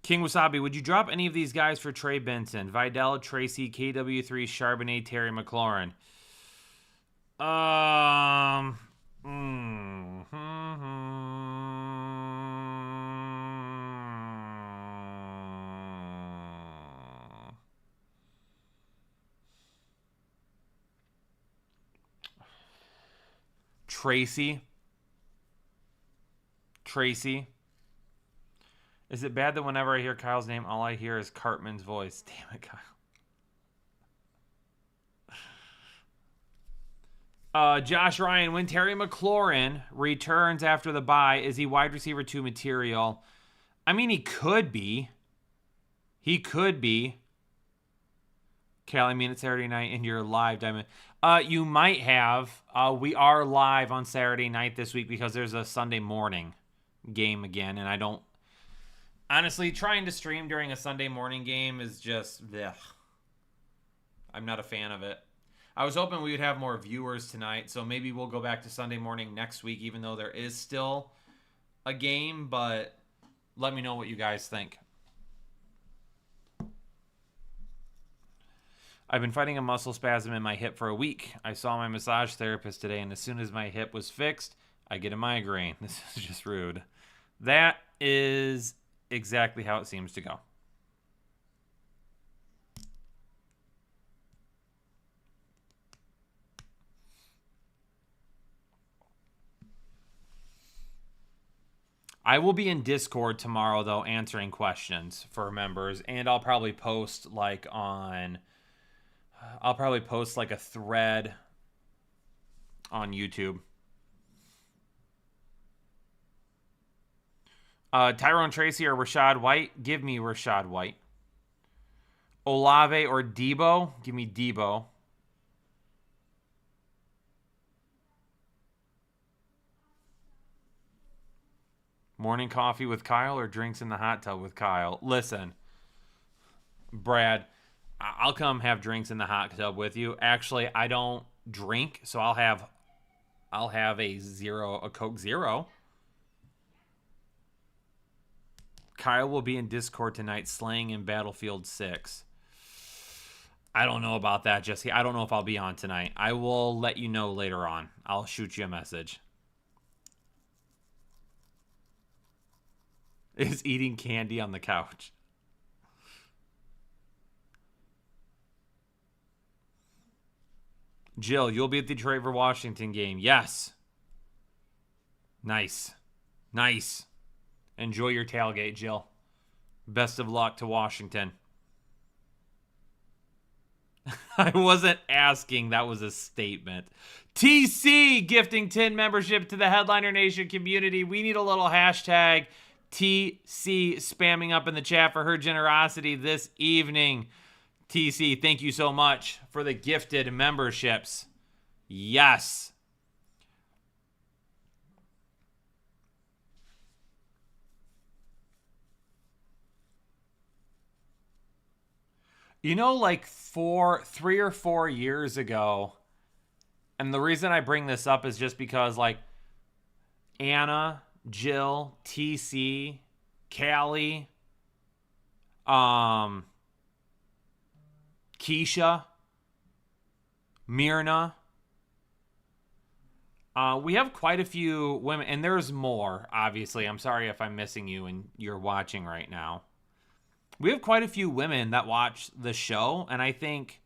King Wasabi, would you drop any of these guys for Trey Benson? Vidal, Tracy, KW3, Charbonnet, Terry McLaurin. Tracy. Is it bad that whenever I hear Kyle's name, all I hear is Cartman's voice? Damn it, Kyle. Josh Ryan, when Terry McLaurin returns after the bye, is he wide receiver 2 material? He could be. Cal, it's Saturday night and you're live, Diamond. You might have. We are live on Saturday night this week because there's a Sunday morning game again, and I don't... Honestly, trying to stream during a Sunday morning game is just... Ugh. I'm not a fan of it. I was hoping we would have more viewers tonight, so maybe we'll go back to Sunday morning next week, even though there is still a game, but let me know what you guys think. I've been fighting a muscle spasm in my hip for a week. I saw my massage therapist today, and as soon as my hip was fixed, I get a migraine. This is just rude. That is exactly how it seems to go. I will be in Discord tomorrow, though, answering questions for members, and I'll probably post like a thread on YouTube. Tyrone Tracy or Rashad White? Give me Rashad White. Olave or Debo? Give me Debo. Morning coffee with Kyle or drinks in the hot tub with Kyle? Listen, Brad, I'll come have drinks in the hot tub with you. Actually, I don't drink, so I'll have a Coke Zero. Kyle will be in Discord tonight slaying in Battlefield 6. I don't know about that, Jesse. I don't know if I'll be on tonight. I will let you know later on. I'll shoot you a message. Is eating candy on the couch. Jill, you'll be at the Detroit Washington game. Yes. Nice. Nice. Enjoy your tailgate, Jill. Best of luck to Washington. I wasn't asking. That was a statement. TC gifting 10 membership to the Headliner Nation community. We need a little hashtag TC spamming up in the chat for her generosity this evening. TC, thank you so much for the gifted memberships. Yes. You know, like 3 or 4 years ago, and the reason I bring this up is just because, like, Anna, Jill, TC, Callie, Keisha, Myrna. We have quite a few women, and there's more, obviously. I'm sorry if I'm missing you and you're watching right now. We have quite a few women that watch the show, and I think,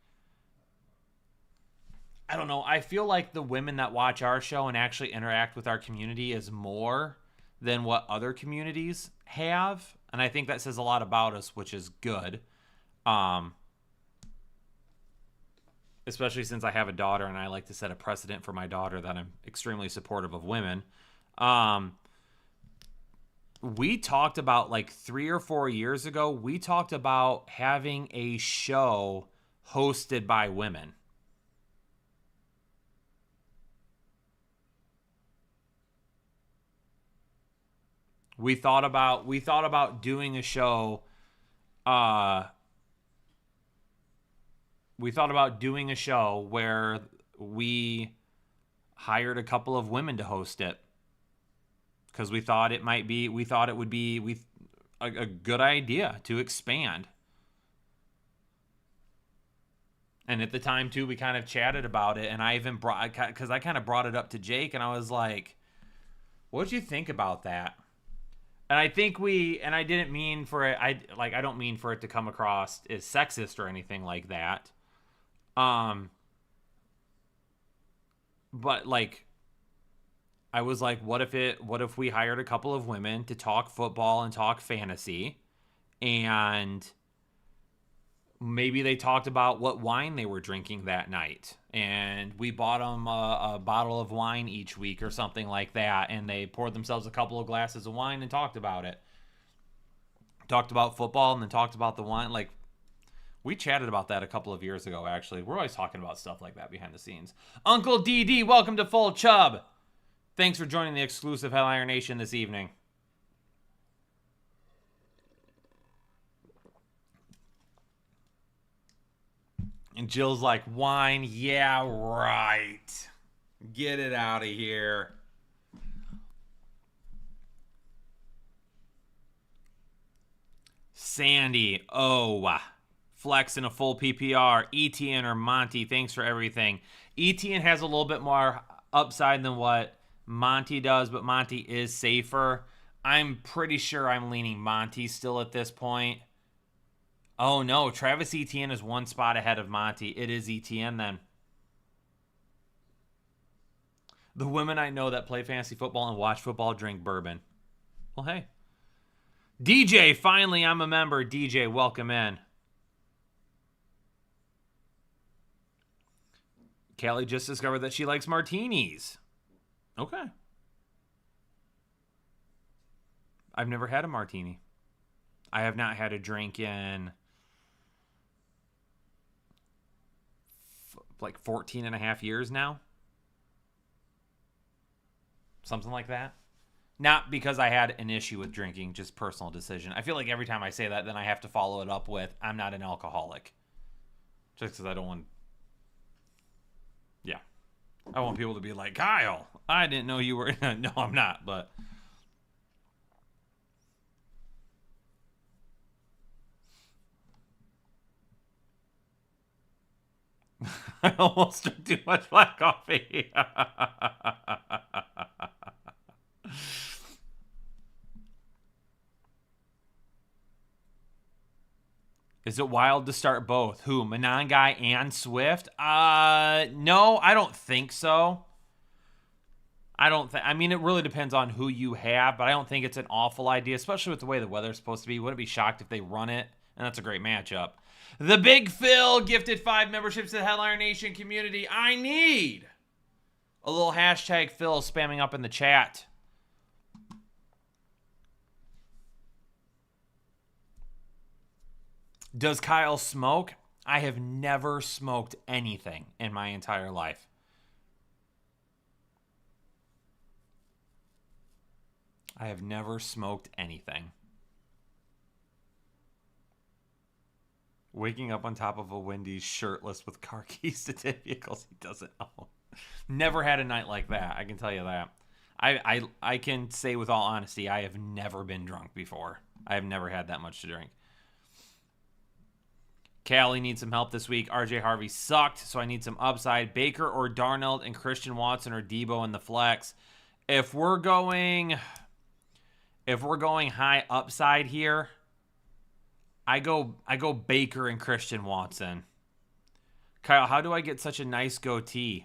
I don't know, I feel like the women that watch our show and actually interact with our community is more than what other communities have, and I think that says a lot about us, which is good. Especially since I have a daughter and I like to set a precedent for my daughter that I'm extremely supportive of women. We talked about, like, 3 or 4 years ago, we talked about having a show hosted by women. We thought about doing a show. We thought about doing a show where we hired a couple of women to host it, because we thought it would be a good idea to expand. And at the time too, we kind of chatted about it, and I even because I kind of brought it up to Jake, and I was like, "What'd you think about that?" And I think I didn't mean for it. I don't mean for it to come across as sexist or anything like that. But, like, I was like, what if we hired a couple of women to talk football and talk fantasy, and maybe they talked about what wine they were drinking that night, and we bought them a bottle of wine each week or something like that, and they poured themselves a couple of glasses of wine and talked about it. Talked about football and then talked about the wine. Like, we chatted about that a couple of years ago, actually. We're always talking about stuff like that behind the scenes. Uncle DD, welcome to Full Chub. Thanks for joining the exclusive Hellfire Nation this evening. And Jill's like, wine? Yeah, right. Get it out of here. Sandy, Flex in a full PPR. Etienne or Monty, thanks for everything. Etienne has a little bit more upside than what Monty does, but Monty is safer. I'm pretty sure I'm leaning Monty still at this point. Oh, no. Travis Etienne is one spot ahead of Monty. It is Etienne then. The women I know that play fantasy football and watch football drink bourbon. Well, hey. DJ, finally I'm a member. DJ, welcome in. Callie just discovered that she likes martinis. Okay. I've never had a martini. I have not had a drink in like 14 and a half years now. Something like that. Not because I had an issue with drinking, just personal decision. I feel like every time I say that, then I have to follow it up with, I'm not an alcoholic. Just because I don't want... Yeah. I want people to be like, Kyle, I didn't know you were... No, I'm not, but... I almost drank too much black coffee. Is it wild to start both? Who, Monangai and Swift? No, I don't think so. I mean, it really depends on who you have, but I don't think it's an awful idea, especially with the way the weather's supposed to be. Wouldn't be shocked if they run it, and that's a great matchup. The Big Phil gifted 5 memberships to the Headliner Nation community. I need a little hashtag Phil spamming up in the chat. Does Kyle smoke? I have never smoked anything in my entire life. I have never smoked anything. Waking up on top of a Wendy's shirtless with car keys to 10 vehicles he doesn't own. Never had a night like that, I can tell you that. I can say with all honesty, I have never been drunk before. I have never had that much to drink. Callie needs some help this week. RJ Harvey sucked, so I need some upside. Baker or Darnold and Christian Watson or Debo in the flex. If we're going high upside here, I go Baker and Christian Watson. Kyle, how do I get such a nice goatee?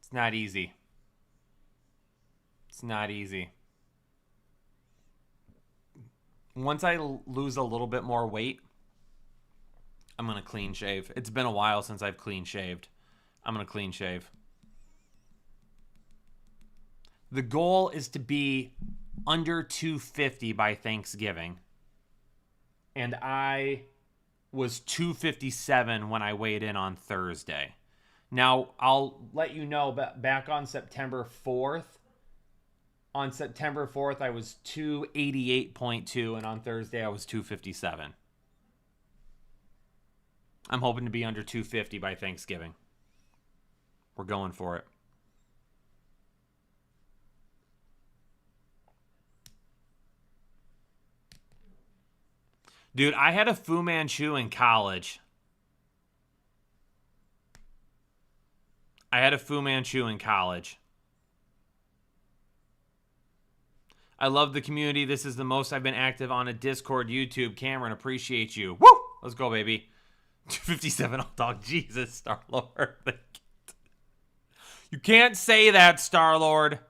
It's not easy. It's not easy. Once I lose a little bit more weight, I'm going to clean shave. It's been a while since I've clean shaved. I'm going to clean shave. The goal is to be under 250 by Thanksgiving. And I was 257 when I weighed in on Thursday. Now, I'll let you know, but back on September 4th, on September 4th, I was 288.2, and on Thursday, I was 257. I'm hoping to be under 250 by Thanksgiving. We're going for it. Dude, I had a Fu Manchu in college. I love the community. This is the most I've been active on a Discord, YouTube. Cameron, appreciate you. Woo! Let's go, baby. 257 all dog. Jesus, Star-Lord. You can't say that, Star-Lord.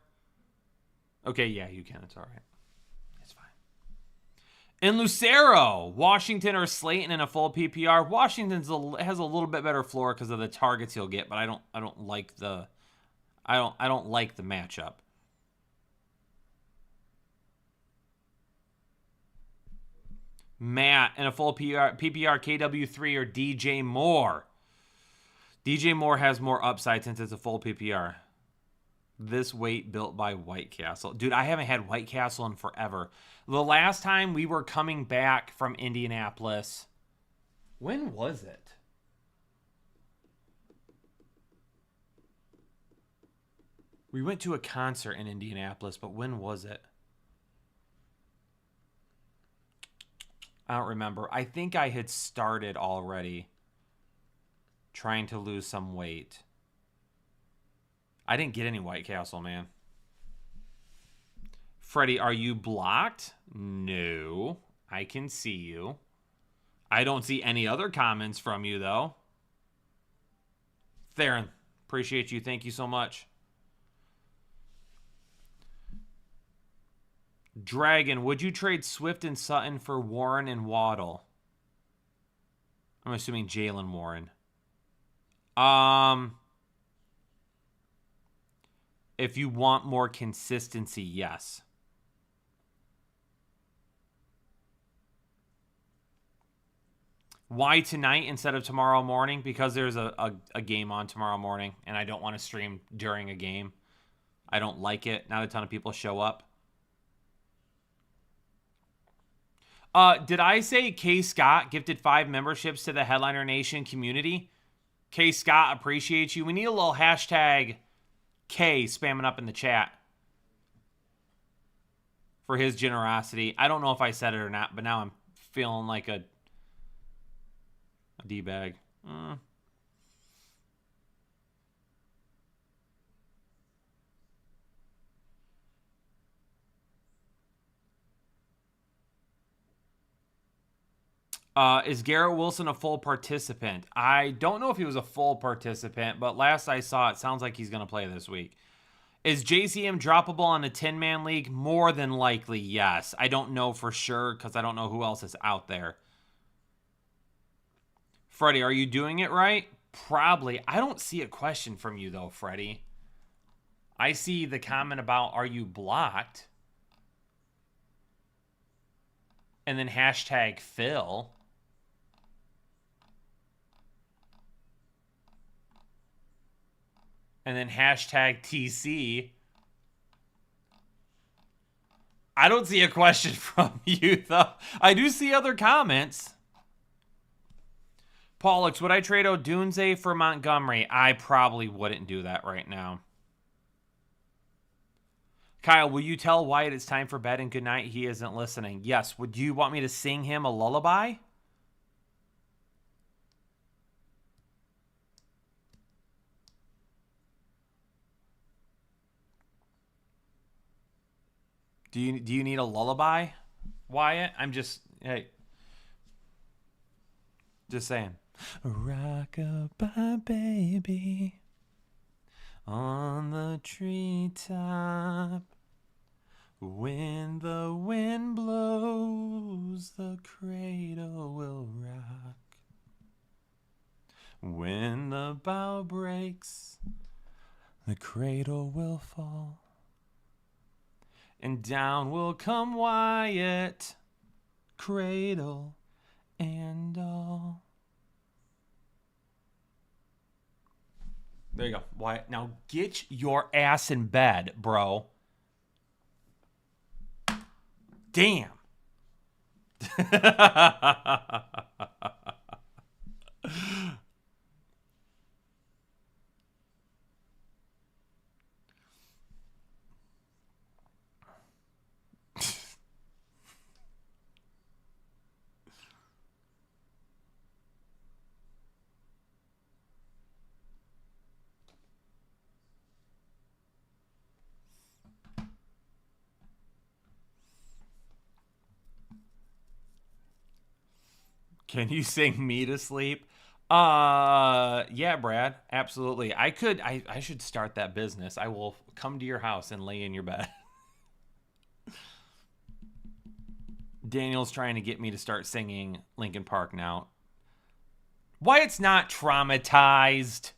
Okay, yeah, you can. It's all right. It's fine. In Lucero, Washington or Slayton in a full PPR. Washington has a little bit better floor because of the targets he'll get, but I don't like the matchup. Matt in a full PPR KW3 or DJ Moore. DJ Moore has more upside since it's a full PPR. This weight built by White Castle. Dude, I haven't had White Castle in forever. The last time we were coming back from Indianapolis, when was it? We went to a concert in Indianapolis, but when was it? I don't remember. I think I had started already trying to lose some weight. I didn't get any White Castle, man. Freddie, are you blocked? No. I can see you. I don't see any other comments from you, though. Theron, appreciate you. Thank you so much. Dragon, would you trade Swift and Sutton for Warren and Waddle? I'm assuming Jalen Warren. If you want more consistency, yes. Why tonight instead of tomorrow morning? Because there's a game on tomorrow morning, and I don't want to stream during a game. I don't like it. Not a ton of people show up. Did I say K. Scott gifted 5 memberships to the Headliner Nation community? K. Scott, appreciate you. We need a little hashtag K spamming up in the chat for his generosity. I don't know if I said it or not, but now I'm feeling like a D-bag. Is Garrett Wilson a full participant? I don't know if he was a full participant, but last I saw, it sounds like he's going to play this week. Is JCM droppable on a 10-man league? More than likely, yes. I don't know for sure because I don't know who else is out there. Freddie, are you doing it right? Probably. I don't see a question from you, though, Freddie. I see the comment about, are you blocked? And then hashtag Phil. And then hashtag TC. I don't see a question from you, though. I do see other comments. Pollux, would I trade Odunze for Montgomery? I probably wouldn't do that right now. Kyle, will you tell Wyatt it's time for bed and good night? He isn't listening. Yes. Would you want me to sing him a lullaby? Do you need a lullaby, Wyatt? I'm just, hey. Just saying. Rock-a-bye, baby, on the treetop. When the wind blows, the cradle will rock. When the bough breaks, the cradle will fall. And down will come Wyatt, cradle and all. There you go, Wyatt. Now get your ass in bed, bro. Damn. Can you sing me to sleep? Yeah, Brad, absolutely. I should start that business. I will come to your house and lay in your bed. Daniel's trying to get me to start singing Linkin Park now. Wyatt's not traumatized.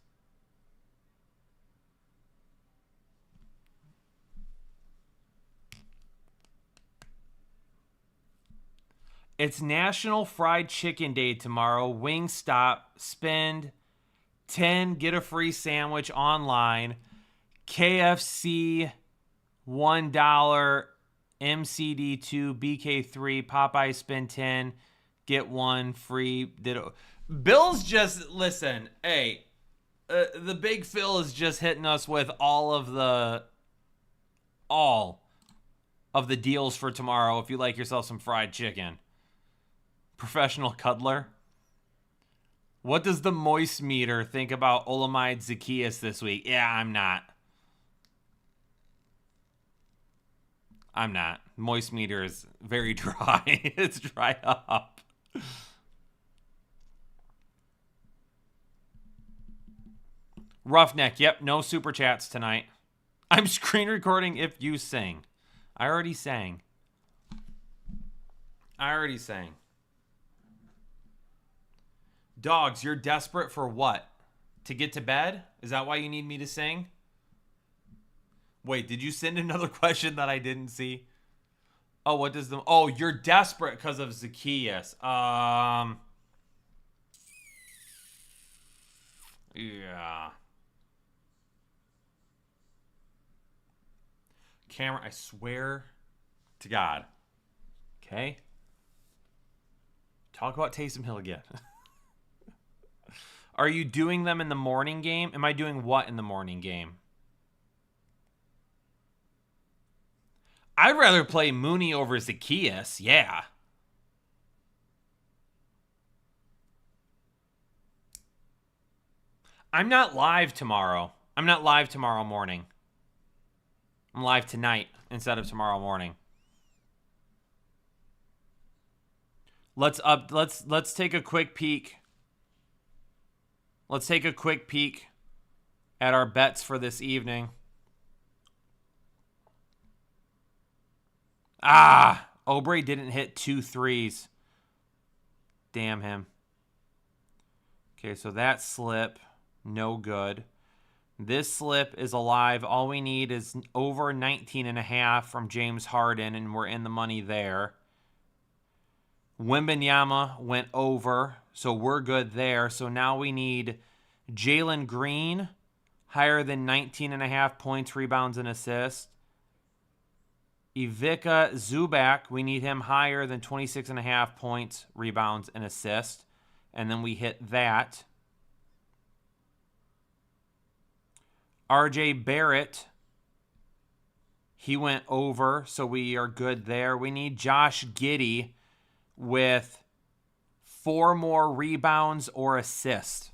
It's National Fried Chicken Day tomorrow. Wingstop, spend 10, get a free sandwich online. KFC, $1, MCD 2, BK 3, Popeye, spend 10, get 1 free. Bill's just, listen, hey, the Big Phil is just hitting us with all of the deals for tomorrow if you like yourself some fried chicken. Professional cuddler. What does the moist meter think about Olamide Zacchaeus this week? Yeah, I'm not. I'm not. Moist meter is very dry. It's dried up. Roughneck. Yep, no super chats tonight. I'm screen recording if you sing. I already sang. Dogs, you're desperate for what? To get to bed? Is that why you need me to sing? Wait, did you send another question that I didn't see? Oh, what does the... Oh, you're desperate because of Zacchaeus. Yeah. Cameron, I swear to God. Okay? Talk about Taysom Hill again. Are you doing them in the morning game? Am I doing what in the morning game? I'd rather play Mooney over Zacchaeus. Yeah. I'm not live tomorrow. I'm not live tomorrow morning. I'm live tonight instead of tomorrow morning. Let's take a quick peek. Let's take a quick peek at our bets for this evening. Obrey didn't hit 2 threes. Damn him. Okay, so that slip, no good. This slip is alive. All we need is over 19.5 from James Harden, and we're in the money there. Wembanyama went over, so we're good there. So now we need Jalen Green, higher than 19.5 points, rebounds, and assists. Ivica Zubac, we need him higher than 26.5 points, rebounds, and assists. And then we hit that. RJ Barrett, he went over, so we are good there. We need Josh Giddey with 4 more rebounds or assists.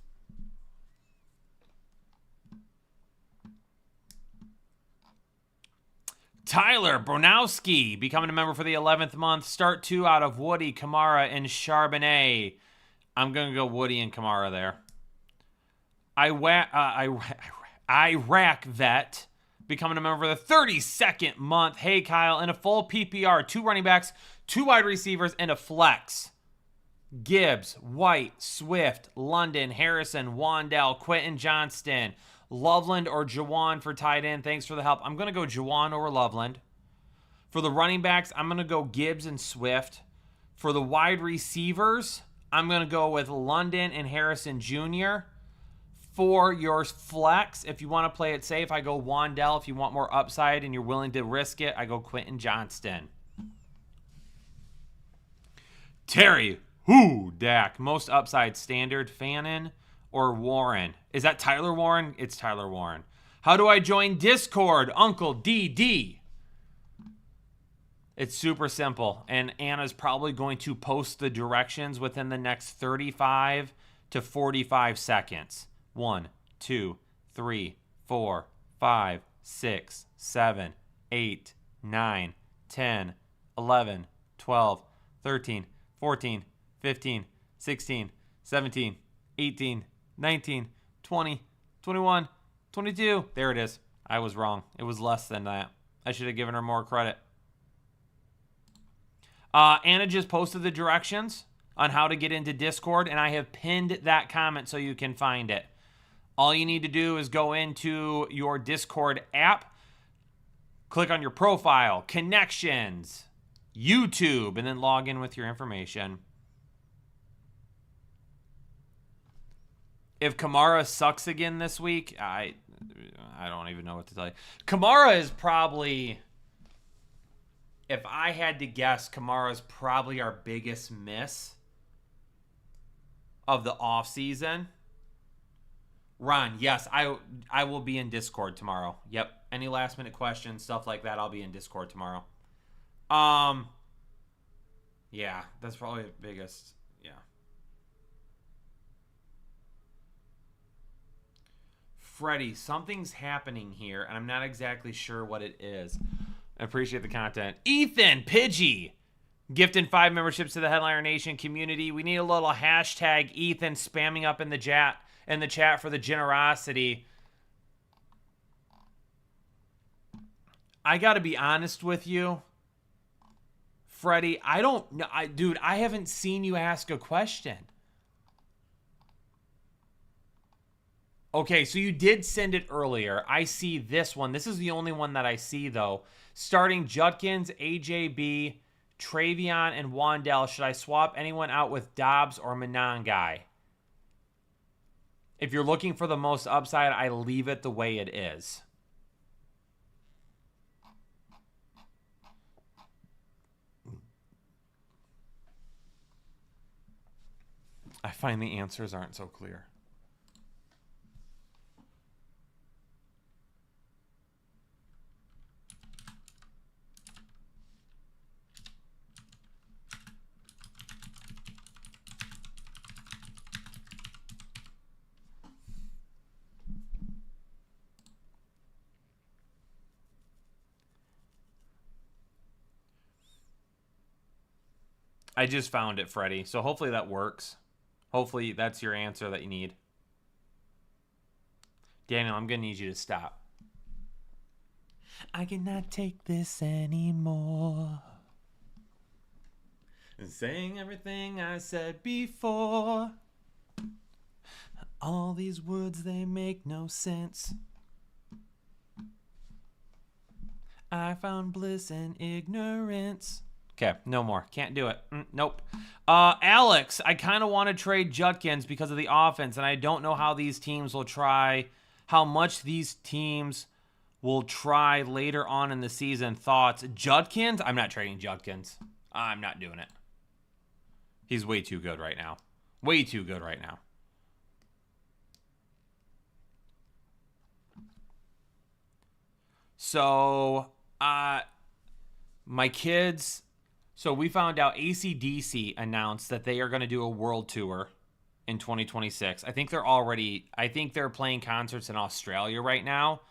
Tyler Bronowski becoming a member for the 11th month. Start 2 out of Woody, Kamara, and Charbonnet. I'm going to go Woody and Kamara there. Iraq Vet becoming a member for the 32nd month. Hey, Kyle, in a full PPR, 2 running backs, 2 wide receivers, and a flex. Gibbs, White, Swift, London, Harrison, Wandell, Quentin Johnston, Loveland or Jawan for tight end. Thanks for the help. I'm going to go Jawan over Loveland. For the running backs, I'm going to go Gibbs and Swift. For the wide receivers, I'm going to go with London and Harrison Jr. For your flex, if you want to play it safe, I go Wandell. If you want more upside and you're willing to risk it, I go Quentin Johnston. Terry, Dak. Most upside, Standard, Fannin, or Warren? Is that Tyler Warren? It's Tyler Warren. How do I join Discord? Uncle DD. It's super simple, and Anna's probably going to post the directions within the next 35 to 45 seconds. 1, 2, 3, 4, 5, 6, 7, 8, 9, 10, 11, 12, 13, 14, 15, 16, 17, 18, 19, 20, 21, 22. There it is. I was wrong. It was less than that. I should have given her more credit. Anna just posted the directions on how to get into Discord, and I have pinned that comment so you can find it. All you need to do is go into your Discord app, click on your profile, connections, YouTube, and then log in with your information. If Kamara sucks again this week, I don't even know what to tell you. Kamara is probably, if I had to guess, Kamara is probably our biggest miss of the offseason. Ron, yes, I will be in Discord tomorrow. Yep. Any last minute questions, stuff like that, I'll be in Discord tomorrow. Yeah, that's probably the biggest. Yeah. Freddie, something's happening here, and I'm not exactly sure what it is. I appreciate the content. Ethan Pidgey gifting 5 memberships to the Headliner Nation community. We need a little hashtag Ethan spamming up in the chat for the generosity. I got to be honest with you, Freddie. I don't know. Dude, I haven't seen you ask a question. Okay, so you did send it earlier. I see this one. This is the only one that I see, though. Starting Judkins, AJB, Travion, and Wandell. Should I swap anyone out with Dobbs or Monangai? If you're looking for the most upside, I leave it the way it is. I find the answers aren't so clear. I just found it, Freddie. So hopefully that works. Hopefully that's your answer that you need. Daniel, I'm going to need you to stop. I cannot take this anymore. Saying everything I said before. All these words, they make no sense. I found bliss in ignorance. Okay, no more. Can't do it. Nope. Alex, I kind of want to trade Judkins because of the offense, and I don't know how these teams will try, how much these teams will try later on in the season. Thoughts? Judkins? I'm not trading Judkins. I'm not doing it. He's way too good right now. Way too good right now. So, my kids... So we found out AC/DC announced that they are going to do a world tour in 2026. I think they're playing concerts in Australia right now,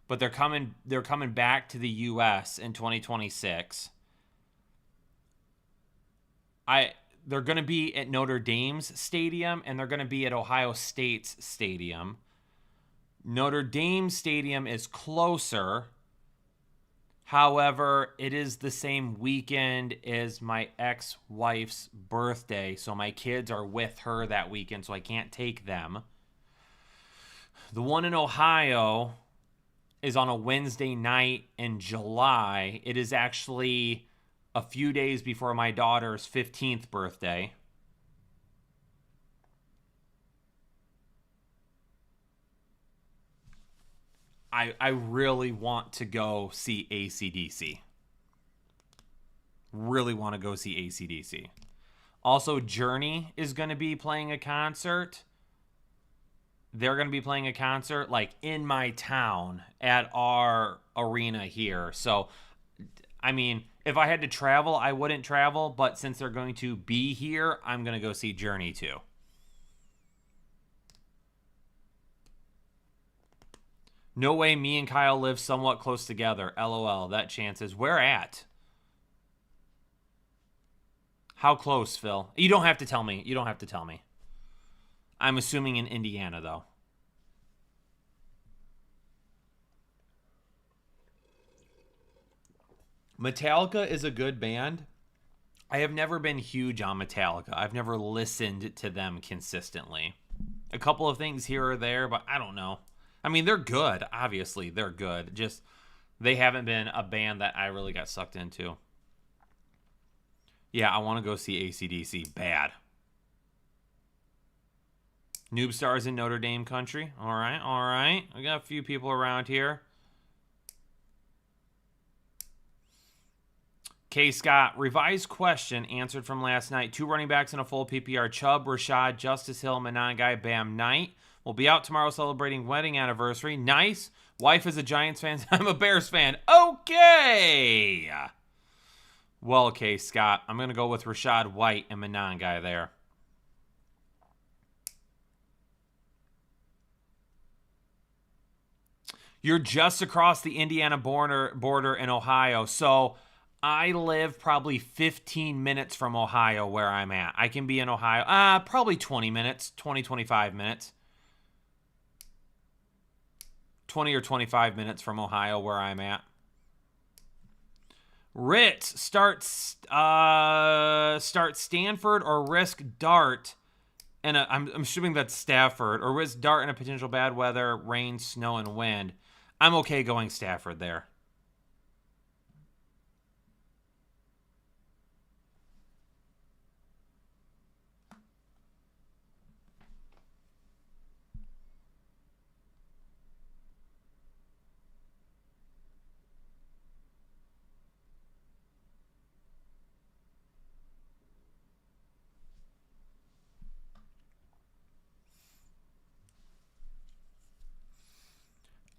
but they're coming back to the US in 2026. They're going to be at Notre Dame's stadium and they're going to be at Ohio State's stadium. Notre Dame Stadium is closer. However, it is the same weekend as my ex-wife's birthday, so my kids are with her that weekend, so I can't take them. The one in Ohio is on a Wednesday night in July. It is actually a few days before my daughter's 15th birthday. I really want to go see AC/DC. Really want to go see AC/DC. Also, Journey is going to be playing a concert. They're going to be playing a concert like in my town at our arena here. So, I mean, if I had to travel, I wouldn't travel. But since they're going to be here, I'm going to go see Journey too. No way me and Kyle live somewhat close together. LOL. That chance is. Where at? How close, Phil? You don't have to tell me. You don't have to tell me. I'm assuming in Indiana, though. Metallica is a good band. I have never been huge on Metallica. I've never listened to them consistently. A couple of things here or there, but I don't know. I mean, they're good. Obviously, they're good. Just, they haven't been a band that I really got sucked into. Yeah, I want to go see AC/DC. Bad. Noob Stars in Notre Dame country. All right, all right. I got a few people around here. K. Scott, revised question answered from last night. 2 running backs in a full PPR. Chubb, Rashad, Justice Hill, Monangai, Bam Knight. We'll be out tomorrow celebrating wedding anniversary. Nice. Wife is a Giants fan. I'm a Bears fan. Okay. Well, K. Scott, I'm going to go with Rashad White and Monangai there. You're just across the Indiana border in Ohio. So I live probably 15 minutes from Ohio where I'm at. I can be in Ohio probably 20 minutes, 20, 25 minutes. 20 or 25 minutes from Ohio where I'm at. Ritz, start Stanford or risk Dart. And I'm assuming that's Stafford. Or risk Dart in a potential bad weather, rain, snow, and wind. I'm okay going Stafford there.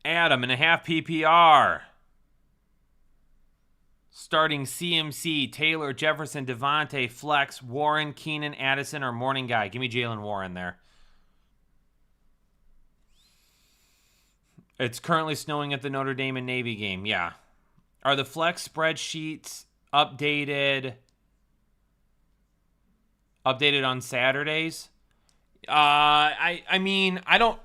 Adam in a half PPR. Starting CMC, Taylor, Jefferson, Devontae, Flex, Warren, Keenan, Addison, or morning guy. Give me Jalen Warren there. It's currently snowing at the Notre Dame and Navy game. Yeah. Are the Flex spreadsheets updated on Saturdays? I mean, I don't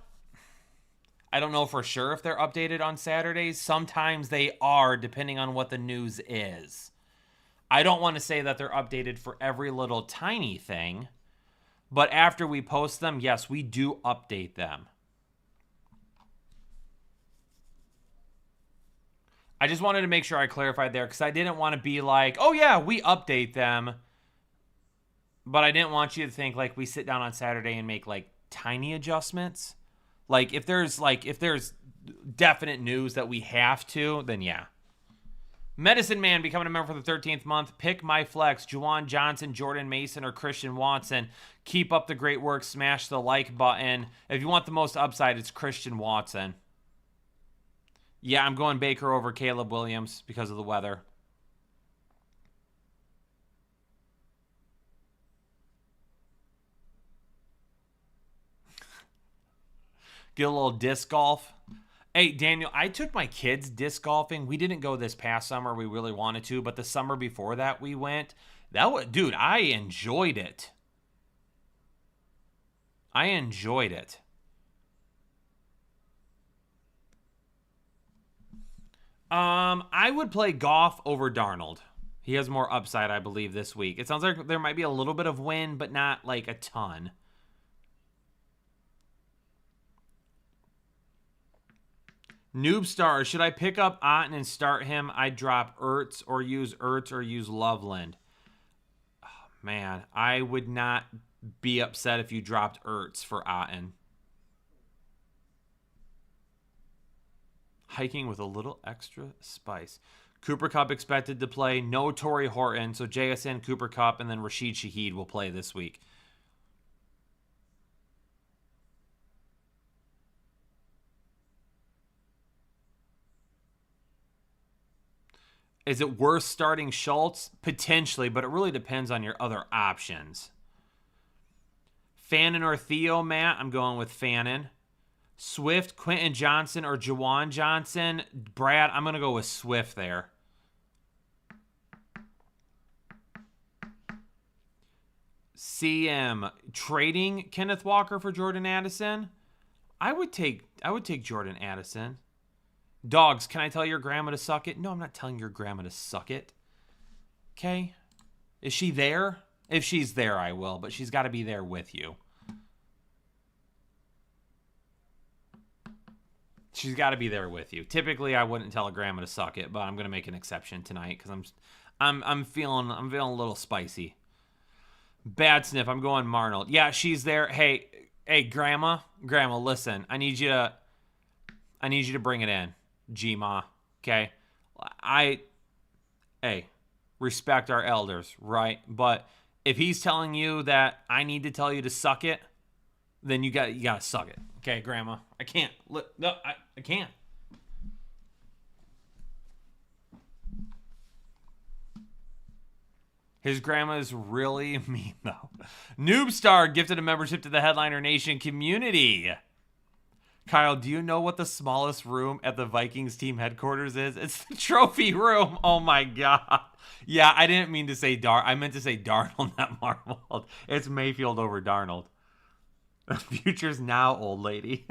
know for sure if they're updated on Saturdays. Sometimes they are, depending on what the news is. I don't want to say that they're updated for every little tiny thing, but after we post them, yes, we do update them. I just wanted to make sure I clarified there because I didn't want to be like, oh yeah, we update them. But I didn't want you to think like we sit down on Saturday and make like tiny adjustments. Like if there's definite news that we have to, then yeah. Medicine Man becoming a member for the 13th month. Pick my flex. Juwan Johnson, Jordan Mason, or Christian Watson. Keep up the great work. Smash the like button. If you want the most upside, it's Christian Watson. Yeah, I'm going Baker over Caleb Williams because of the weather. Get a little disc golf. Hey, Daniel, I took my kids disc golfing. We didn't go this past summer. We really wanted to, but the summer before that we went. Dude, I enjoyed it. I would play Goff over Darnold. He has more upside, I believe, this week. It sounds like there might be a little bit of wind, but not like a ton. Noob Star, should I pick up Otten and start him? I'd drop Ertz or use Loveland. Oh, man, I would not be upset if you dropped Ertz for Otten. Hiking with a little extra spice. Cooper Kupp expected to play. No Torrey Horton, so JSN, Cooper Kupp, and then Rashid Shaheed will play this week. Is it worth starting Schultz? Potentially, but it really depends on your other options. Fannin or Theo, Matt? I'm going with Fannin. Swift, Quentin Johnson, or Juwan Johnson? Brad, I'm going to go with Swift there. CM, trading Kenneth Walker for Jordan Addison? I would take Jordan Addison. Dogs, can I tell your grandma to suck it? No, I'm not telling your grandma to suck it. Okay? Is she there? If she's there, I will, but she's got to be there with you. She's got to be there with you. Typically, I wouldn't tell a grandma to suck it, but I'm going to make an exception tonight because I'm feeling a little spicy. Bad sniff. I'm going Marnold. Yeah, she's there. Hey, grandma, listen. I need you to bring it in. G-Ma, okay? Respect our elders, right? But if he's telling you that I need to tell you to suck it, then you got to suck it, okay, Grandma? I can't. I can't. His grandma is really mean, though. Noobstar gifted a membership to the Headliner Nation community. Kyle, do you know what the smallest room at the Vikings team headquarters is? It's the trophy room. Oh my God. Yeah, I didn't mean to say I meant to say Darnold, not Marmold. It's Mayfield over Darnold. Future's now, old lady.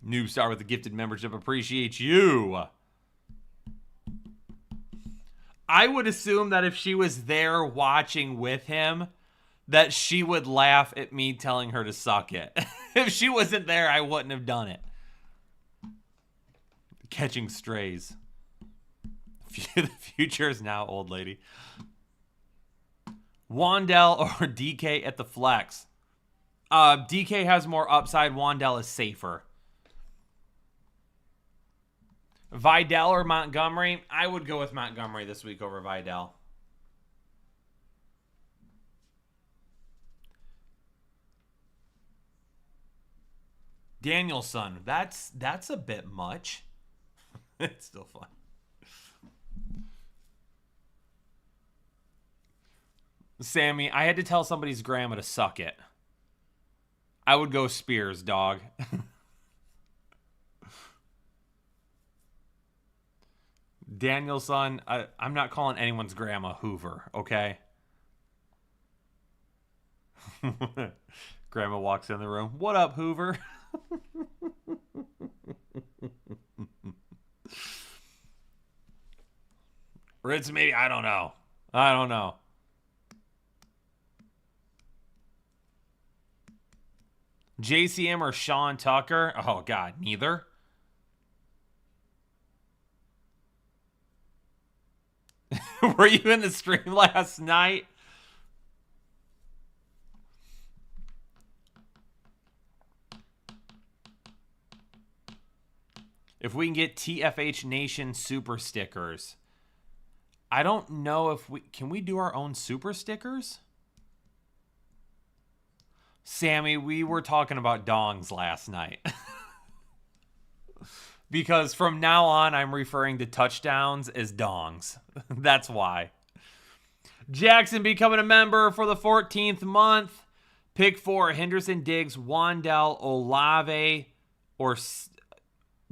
Noob Star with the gifted membership. Appreciate you. I would assume that if she was there watching with him, that she would laugh at me telling her to suck it. If she wasn't there, I wouldn't have done it. Catching strays. The future is now, old lady. Wandell or DK at the flex. DK has more upside. Wandell is safer. Vidal or Montgomery? I would go with Montgomery this week over Vidal. Danielson. That's a bit much. It's still fun. Sammy, I had to tell somebody's grandma to suck it. I would go Spears, dog. Danielson, I'm not calling anyone's grandma Hoover, okay? Grandma walks in the room. What up, Hoover? Or it's maybe, I don't know. JCM or Sean Tucker? Oh, God, neither. Were you in the stream last night? If we can get TFH Nation super stickers. I don't know if can we do our own super stickers? Sammy, we were talking about dongs last night. Because from now on, I'm referring to touchdowns as dongs. That's why. Jackson becoming a member for the 14th month. Pick 4, Henderson, Diggs, Wandell, Olave, or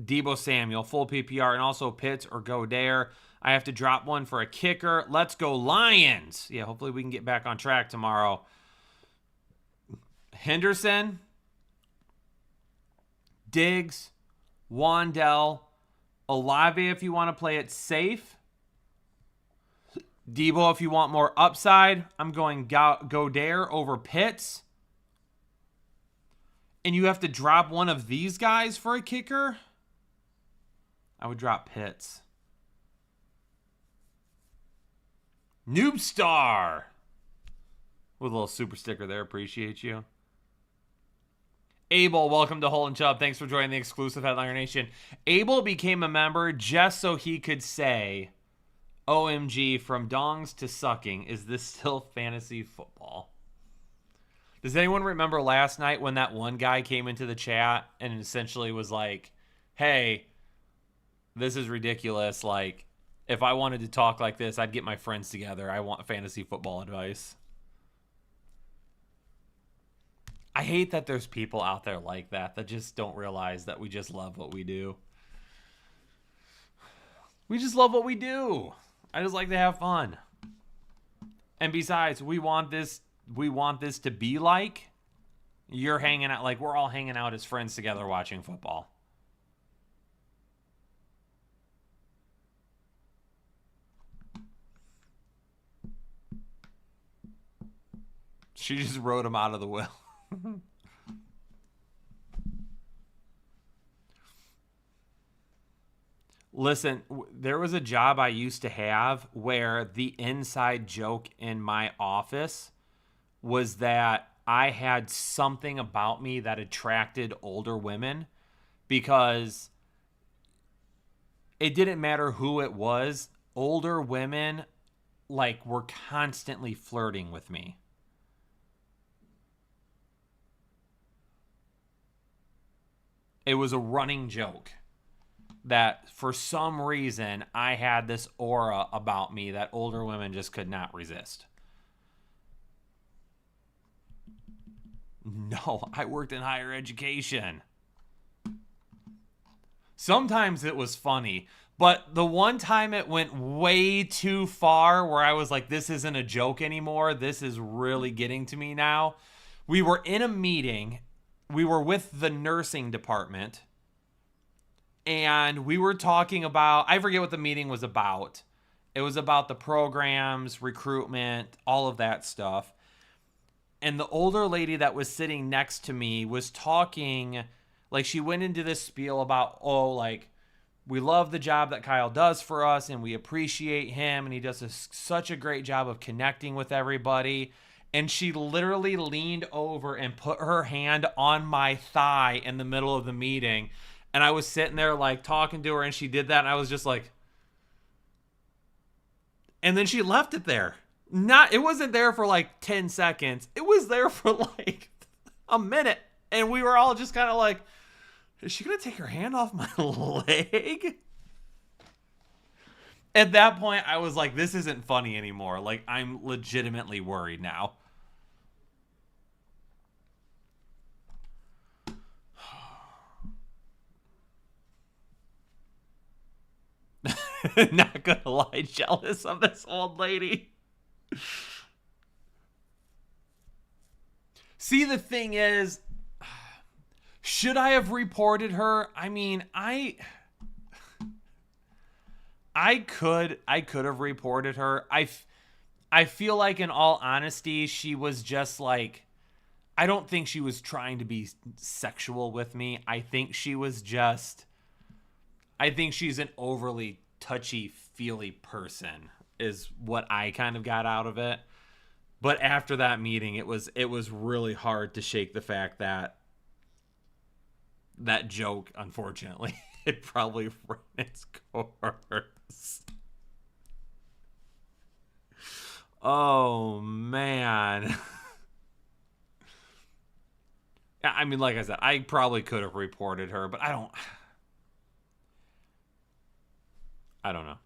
Debo Samuel. Full PPR, and also Pitts or Godare. I have to drop one for a kicker. Let's go Lions. Yeah, hopefully we can get back on track tomorrow. Henderson, Diggs, Wandell, Olave if you want to play it safe. Debo if you want more upside. I'm going Godare over Pitts. And you have to drop one of these guys for a kicker. I would drop Pitts. Noob Star. With a little super sticker there. Appreciate you. Abel, welcome to Hole and Chubb. Thanks for joining the exclusive Headliner Nation. Abel became a member just so he could say, OMG, from dongs to sucking, is this still fantasy football? Does anyone remember last night when that one guy came into the chat and essentially was like, hey, this is ridiculous. Like, if I wanted to talk like this, I'd get my friends together. I want fantasy football advice. I hate that there's people out there like that just don't realize that we just love what we do. We just love what we do. I just like to have fun. And besides, we want this to be like you're hanging out, like we're all hanging out as friends together watching football. She just wrote him out of the will. Listen, there was a job I used to have where the inside joke in my office was that I had something about me that attracted older women because it didn't matter who it was. Older women like were constantly flirting with me. It was a running joke that for some reason I had this aura about me that older women just could not resist. No, I worked in higher education. Sometimes it was funny, but the one time it went way too far where I was like, this isn't a joke anymore. This is really getting to me now. We were in a meeting. We were with the nursing department. And we were talking about, I forget what the meeting was about. It was about the programs, recruitment, all of that stuff. And the older lady that was sitting next to me was talking, like she went into this spiel about, we love the job that Kyle does for us and we appreciate him. And he does such a great job of connecting with everybody. And she literally leaned over and put her hand on my thigh in the middle of the meeting. And I was sitting there like talking to her and she did that. And I was just like, and then she left it there. It wasn't there for like 10 seconds. It was there for like a minute. And we were all just kind of like, is she going to take her hand off my leg? At that point, I was like, this isn't funny anymore. Like, I'm legitimately worried now. Not gonna lie, jealous of this old lady. See, the thing is, should I have reported her? I mean, I could have reported her. I feel like, in all honesty, she was just like, I don't think she was trying to be sexual with me. I think she's an overly touchy-feely person is what I kind of got out of it. But after that meeting, it was really hard to shake the fact that that joke, unfortunately, it probably ran its course. Oh, man. I mean, like I said, I probably could have reported her, but I don't know.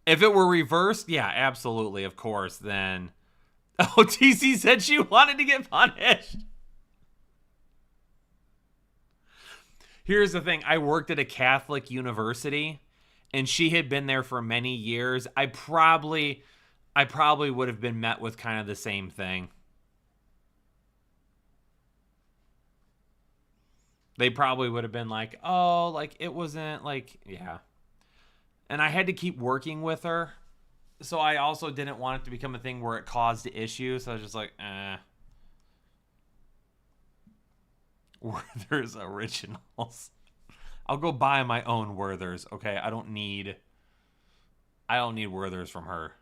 If it were reversed, yeah, absolutely, of course, then... Oh, TC said she wanted to get punished. Here's the thing. I worked at a Catholic university, and she had been there for many years. I probably would have been met with kind of the same thing. They probably would have been like, oh, like, it wasn't, like, yeah. And I had to keep working with her. So I also didn't want it to become a thing where it caused issues. So I was just like, Werther's Originals. I'll go buy my own Werther's, okay? I don't need Werther's from her.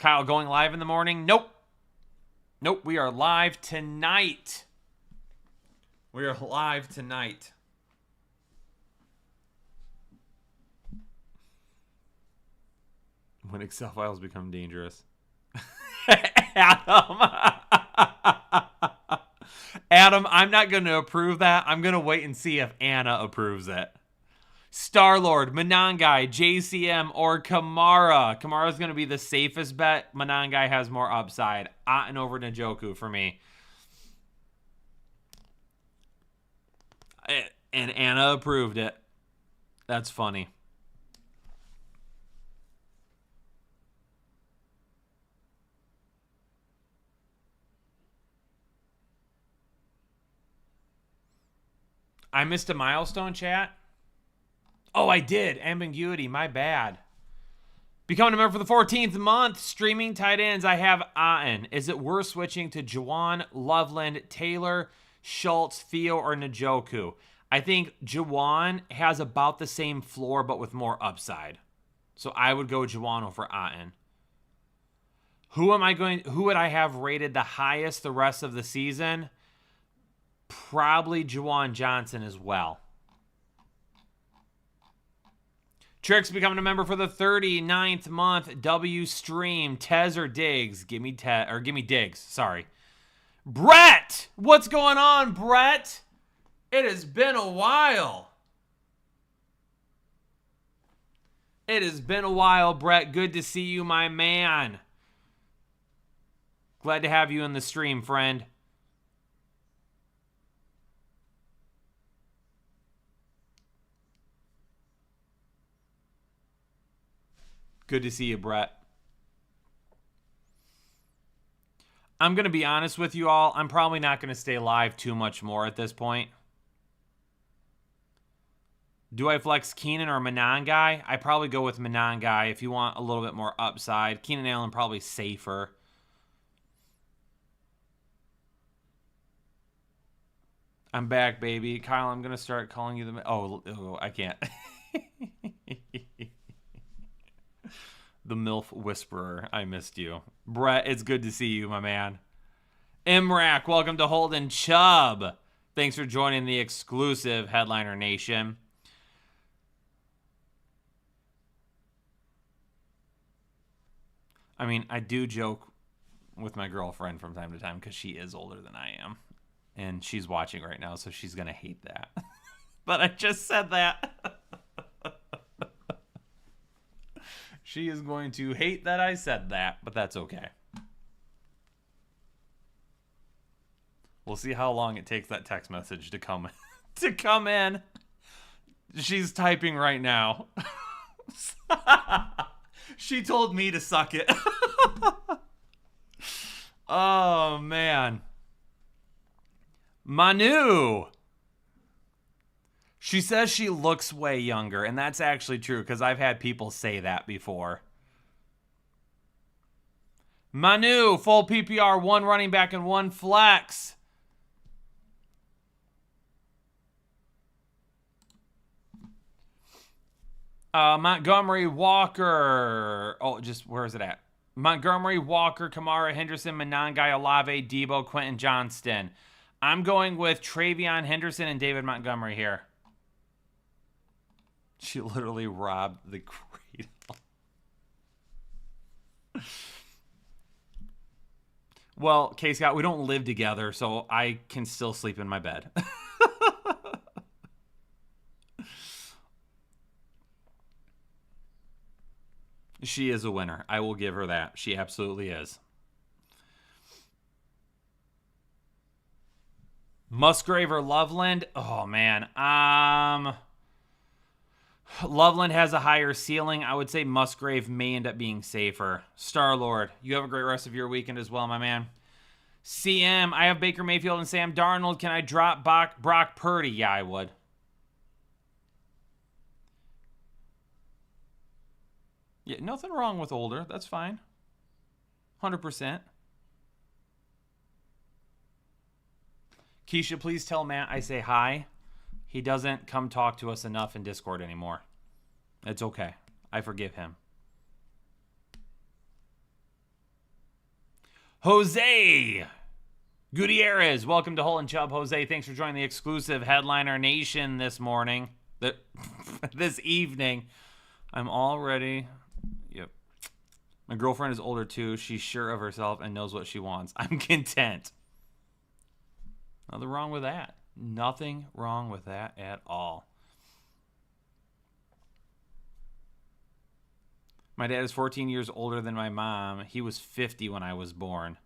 Kyle, going live in the morning? Nope, we are live tonight. We are live tonight. When Excel files become dangerous. Adam, I'm not going to approve that. I'm going to wait and see if Anna approves it. Star-Lord, Monangai, JCM, or Kamara. Kamara's going to be the safest bet. Monangai has more upside. Otten over Njoku for me. And Anna approved it. That's funny. I missed a milestone, chat. Oh, I did. Ambiguity. My bad. Becoming a member for the 14th month. Streaming tight ends. I have Aten. Is it worth switching to Juwan, Loveland, Taylor, Schultz, Theo, or Njoku? I think Juwan has about the same floor, but with more upside. So I would go Juwan over Aten. Who would I have rated the highest the rest of the season? Probably Juwan Johnson as well. Trix becoming a member for the 39th month. W stream. Tez or Diggs? Give me Diggs. Sorry. Brett! What's going on, Brett? It has been a while. It has been a while, Brett. Good to see you, my man. Glad to have you in the stream, friend. Good to see you, Brett. I'm going to be honest with you all. I'm probably not going to stay live too much more at this point. Do I flex Keenan or Manon guy? I probably go with Manon guy if you want a little bit more upside. Keenan Allen probably safer. I'm back, baby. Kyle, I'm going to start calling you the... Oh, I can't. The MILF Whisperer. I missed you. Brett, it's good to see you, my man. Imrak, welcome to Holden Chubb. Thanks for joining the exclusive Headliner Nation. I mean, I do joke with my girlfriend from time to time because she is older than I am. And she's watching right now, so she's going to hate that. But I just said that. She is going to hate that I said that, but that's okay. We'll see how long it takes that text message to come in. She's typing right now. She told me to suck it. Oh, man. Manu. She says she looks way younger, and that's actually true because I've had people say that before. Manu, full PPR, 1 running back and 1 flex. Montgomery, Walker. Oh, just where is it at? Montgomery, Walker, Kamara, Henderson, Monangai, Olave, Debo, Quentin Johnston. I'm going with Travion Henderson and David Montgomery here. She literally robbed the cradle. Well, K. Scott, we don't live together, so I can still sleep in my bed. She is a winner. I will give her that. She absolutely is. Musgrave or Loveland? Oh, man. Loveland has a higher ceiling. I would say Musgrave may end up being safer. Star-Lord, you have a great rest of your weekend as well, my man. CM, I have Baker Mayfield and Sam Darnold. Can I drop Brock Purdy? Yeah, I would. Yeah, nothing wrong with older. That's fine. 100%. Keisha, please tell Matt I say hi. He doesn't come talk to us enough in Discord anymore. It's okay. I forgive him. Jose Gutierrez, welcome to Hull and Chubb. Jose, thanks for joining the exclusive Headliner Nation this morning. This evening. I'm all ready. Yep. My girlfriend is older too. She's sure of herself and knows what she wants. I'm content. Nothing wrong with that. Nothing wrong with that at all. My dad is 14 years older than my mom. He was 50 when I was born.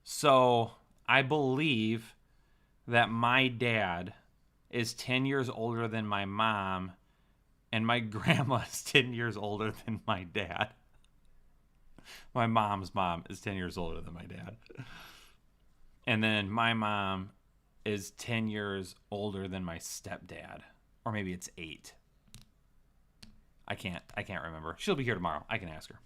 So I believe that my dad is 10 years older than my mom, and my grandma is 10 years older than my dad. My mom's mom is 10 years older than my dad. And then my mom is 10 years older than my stepdad. Or maybe it's 8. I can't remember. She'll be here tomorrow. I can ask her.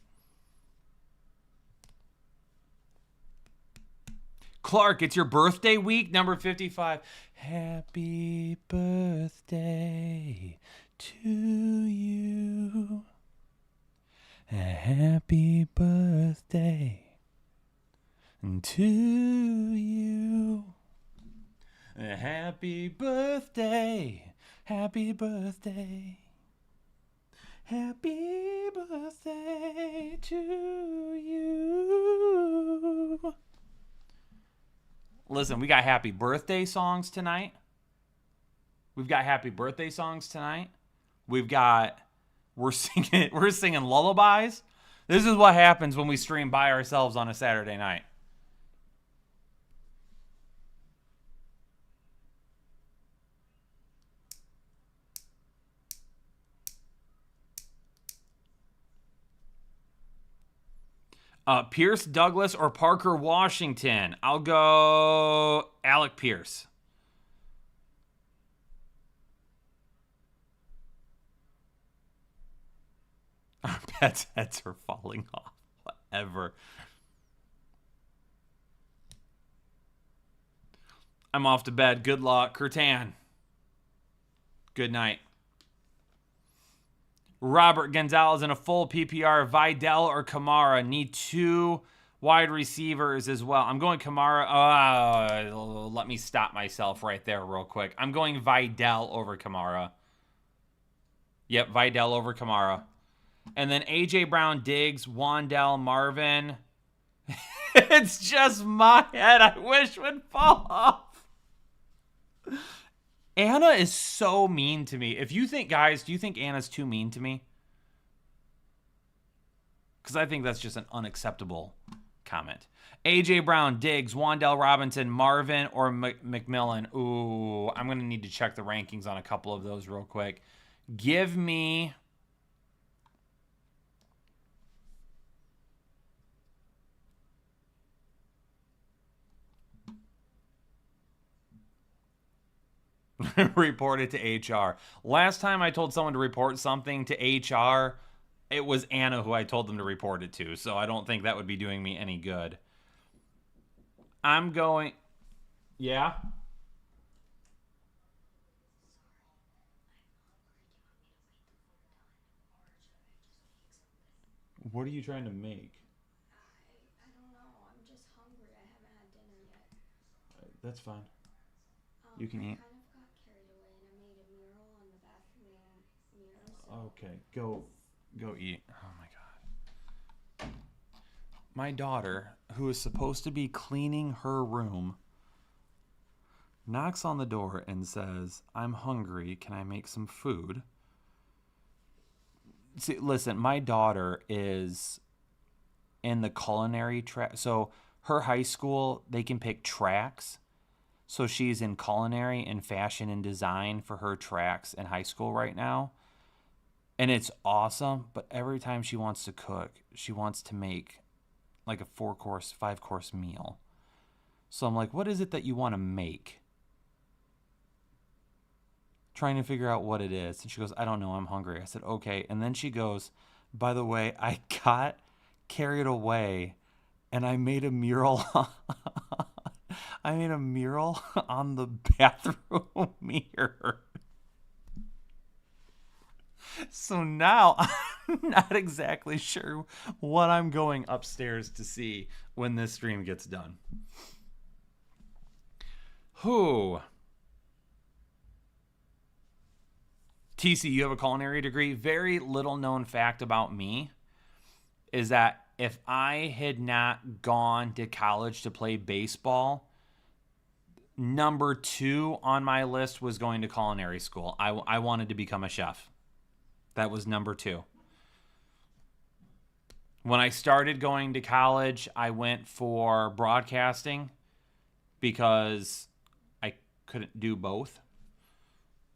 Clark, it's your birthday week, number 55. Happy birthday to you. Happy birthday to you. Happy birthday. Happy birthday. Happy birthday to you. Listen, we got happy birthday songs tonight. We've got happy birthday songs tonight. We're singing lullabies. This is what happens when we stream by ourselves on a Saturday night. Pierce Douglas or Parker Washington? I'll go Alec Pierce. Our pets' heads are falling off. Whatever. I'm off to bed. Good luck. Curtan. Good night. Robert Gonzalez in a full PPR. Vidal or Kamara. Need 2 wide receivers as well. I'm going Kamara. Let me stop myself right there real quick. I'm going Vidal over Kamara. Yep, Vidal over Kamara. And then A.J. Brown, Diggs, Wandell, Marvin. It's just my head I wish would fall off. Anna is so mean to me. If you think, guys, do you think Anna's too mean to me? Because I think that's just an unacceptable comment. A.J. Brown, Diggs, Wandell Robinson, Marvin, or McMillan. Ooh, I'm going to need to check the rankings on a couple of those real quick. Give me... report it to HR. Last time I told someone to report something to HR, it was Anna who I told them to report it to, so I don't think that would be doing me any good. I'm going... Yeah? What are you trying to make? I don't know. I'm just hungry. I haven't had dinner yet. That's fine. You can eat. I kind of got carried away and I made a mural on the bathroom mirror. So Okay, go eat. Oh my god. My daughter, who is supposed to be cleaning her room, knocks on the door and says, "I'm hungry. Can I make some food?" See, listen, my daughter is in the culinary track. So her high school, they can pick tracks. So she's in culinary and fashion and design for her tracks in high school right now. And it's awesome. But every time she wants to cook, she wants to make like a 4-course, 5-course meal. So I'm like, what is it that you want to make? Trying to figure out what it is. And she goes, I don't know. I'm hungry. I said, okay. And then she goes, by the way, I got carried away and I made a mural. I made a mural on the bathroom mirror. So now I'm not exactly sure what I'm going upstairs to see when this stream gets done. Who? TC, you have a culinary degree. Very little known fact about me is that if I had not gone to college to play baseball, number 2 on my list was going to culinary school. I wanted to become a chef. That was number 2. When I started going to college, I went for broadcasting because I couldn't do both.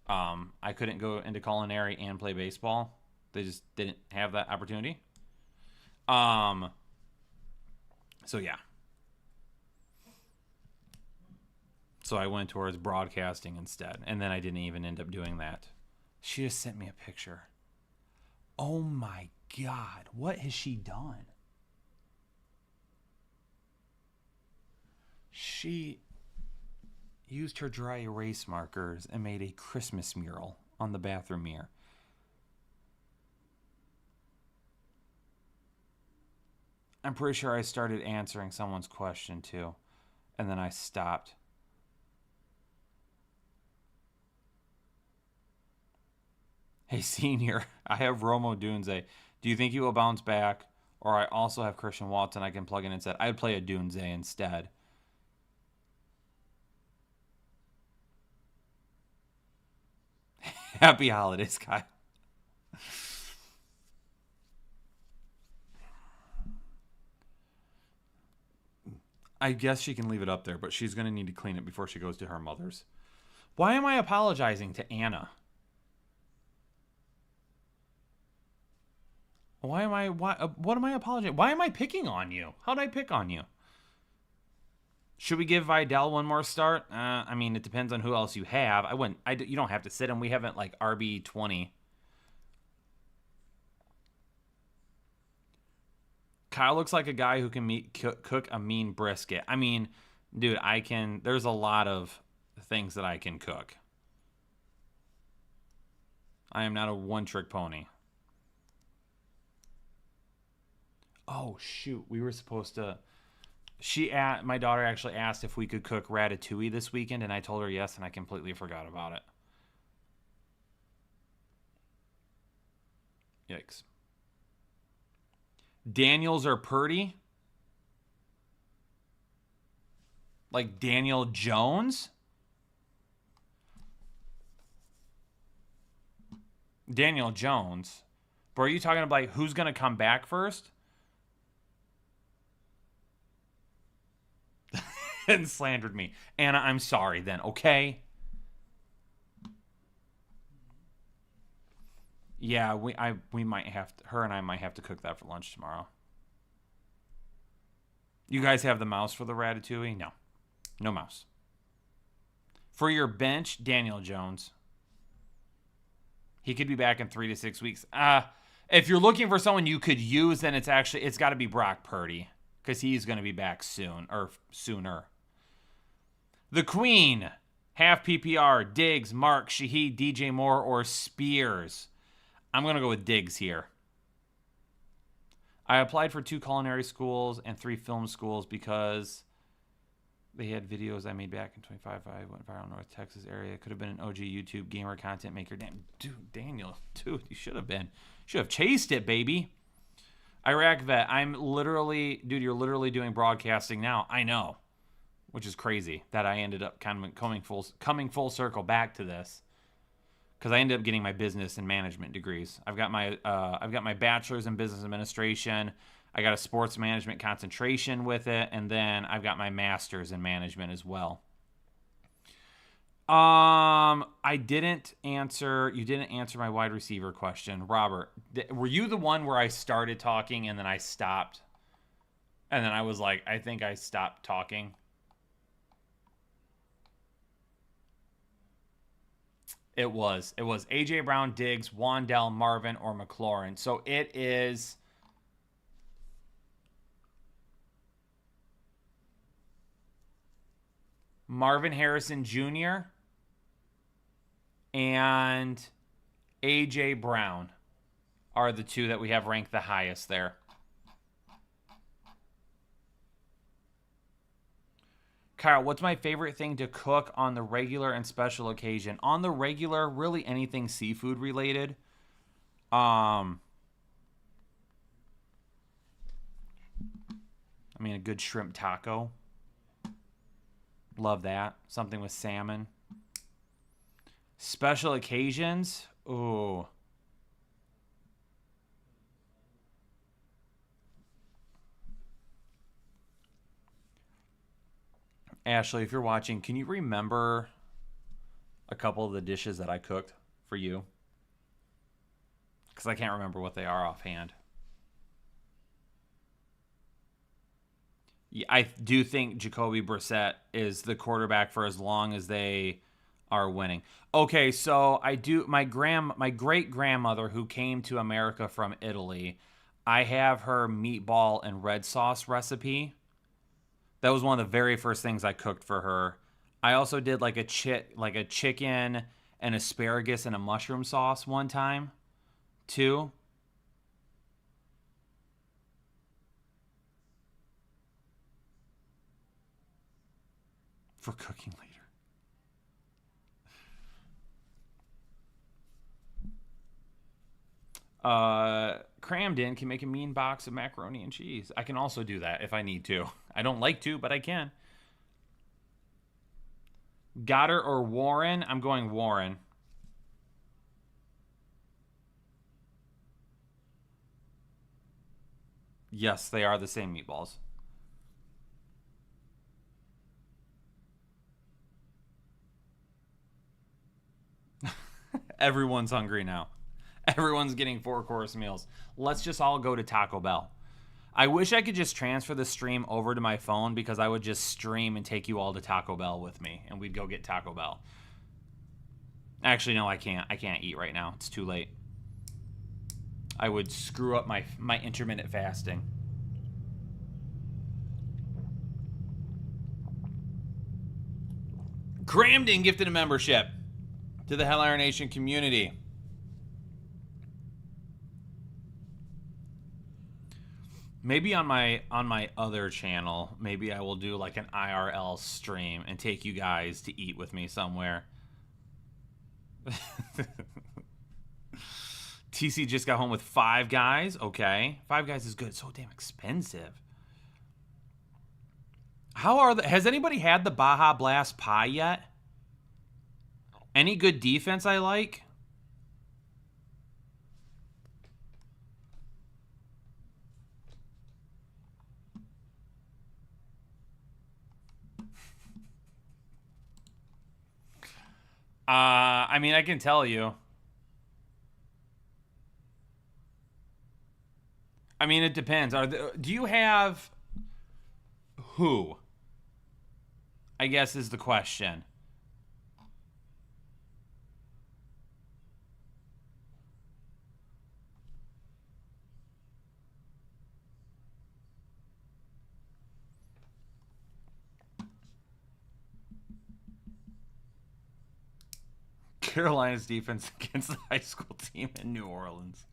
I couldn't go into culinary and play baseball. They just didn't have that opportunity. So yeah. So I went towards broadcasting instead. And then I didn't even end up doing that. She just sent me a picture. Oh my God. What has she done? She used her dry erase markers and made a Christmas mural on the bathroom mirror. I'm pretty sure I started answering someone's question too. And then I stopped. Hey, senior, I have Romo Dunze. Do you think he will bounce back? Or I also have Christian Watson I can plug in instead. I'd play a Dunze instead. Happy holidays, Kyle. I guess she can leave it up there, but she's going to need to clean it before she goes to her mother's. Why am I apologizing to Anna? What am I apologizing? Why am I picking on you? How'd I pick on you? Should we give Vidal one more start? I mean, it depends on who else you have. You don't have to sit him. We haven't like RB20. Kyle looks like a guy who can cook a mean brisket. I mean, dude, there's a lot of things that I can cook. I am not a one-trick pony. Oh, shoot. We were supposed to... My daughter actually asked if we could cook ratatouille this weekend, and I told her yes, and I completely forgot about it. Yikes. Daniels or Purdy? Like Daniel Jones? Daniel Jones. But are you talking about like who's going to come back first? And slandered me. Anna, I'm sorry then, okay? Yeah, we might have to, her and I might have to cook that for lunch tomorrow. You guys have the mouse for the ratatouille? No. No mouse. For your bench, Daniel Jones. He could be back in 3 to 6 weeks. If you're looking for someone you could use, then it's got to be Brock Purdy, because he's going to be back soon, or sooner. The Queen, half PPR, Diggs, Mark, Shaheed, DJ Moore, or Spears. I'm going to go with Diggs here. I applied for 2 culinary schools and 3 film schools because they had videos I made back in 25. I went viral North Texas area. Could have been an OG YouTube gamer content maker. Damn, dude, Daniel, dude, you should have been. Should have chased it, baby. Iraq vet, you're literally doing broadcasting now. I know, which is crazy that I ended up kind of coming full circle back to this, because I ended up getting my business and management degrees. I've got my bachelor's in business administration. I got a sports management concentration with it, and then I've got my master's in management as well. You didn't answer my wide receiver question. Robert, were you the one where I started talking and then I stopped? And then I was like, I think I stopped talking. It was A.J. Brown, Diggs, Wandell, Marvin, or McLaurin. So it is Marvin Harrison Jr. and A.J. Brown are the 2 that we have ranked the highest there. Kyle, what's my favorite thing to cook on the regular and special occasion? On the regular, really anything seafood related. I mean, a good shrimp taco. Love that. Something with salmon. Special occasions. Ooh. Ashley, if you're watching, can you remember a couple of the dishes that I cooked for you? Because I can't remember what they are offhand. Yeah, I do think Jacoby Brissett is the quarterback for as long as they are winning. Okay, so my great-grandmother who came to America from Italy, I have her meatball and red sauce recipe. That was one of the very first things I cooked for her. I also did like a chicken and asparagus and a mushroom sauce one time, too. For cooking later. Cramden can make a mean box of macaroni and cheese. I can also do that if I need to. I don't like to, but I can. Goddard or Warren? I'm going Warren. Yes, they are the same meatballs. Everyone's hungry now. Everyone's getting 4-course meals. Let's just all go to Taco Bell. I wish I could just transfer the stream over to my phone because I would just stream and take you all to Taco Bell with me, and we'd go get Taco Bell. Actually, no, I can't. I can't eat right now. It's too late. I would screw up my intermittent fasting. Cramden gifted a membership to the Hell Iron Nation community. Maybe on my other channel, maybe I will do like an IRL stream and take you guys to eat with me somewhere. TC just got home with Five Guys. Okay. Five Guys is good. It's so damn expensive. Has anybody had the Baja Blast pie yet? Any good defense I like? I mean, I can tell you. I mean, it depends. Do you have who? I guess is the question. Carolina's defense against the high school team in New Orleans.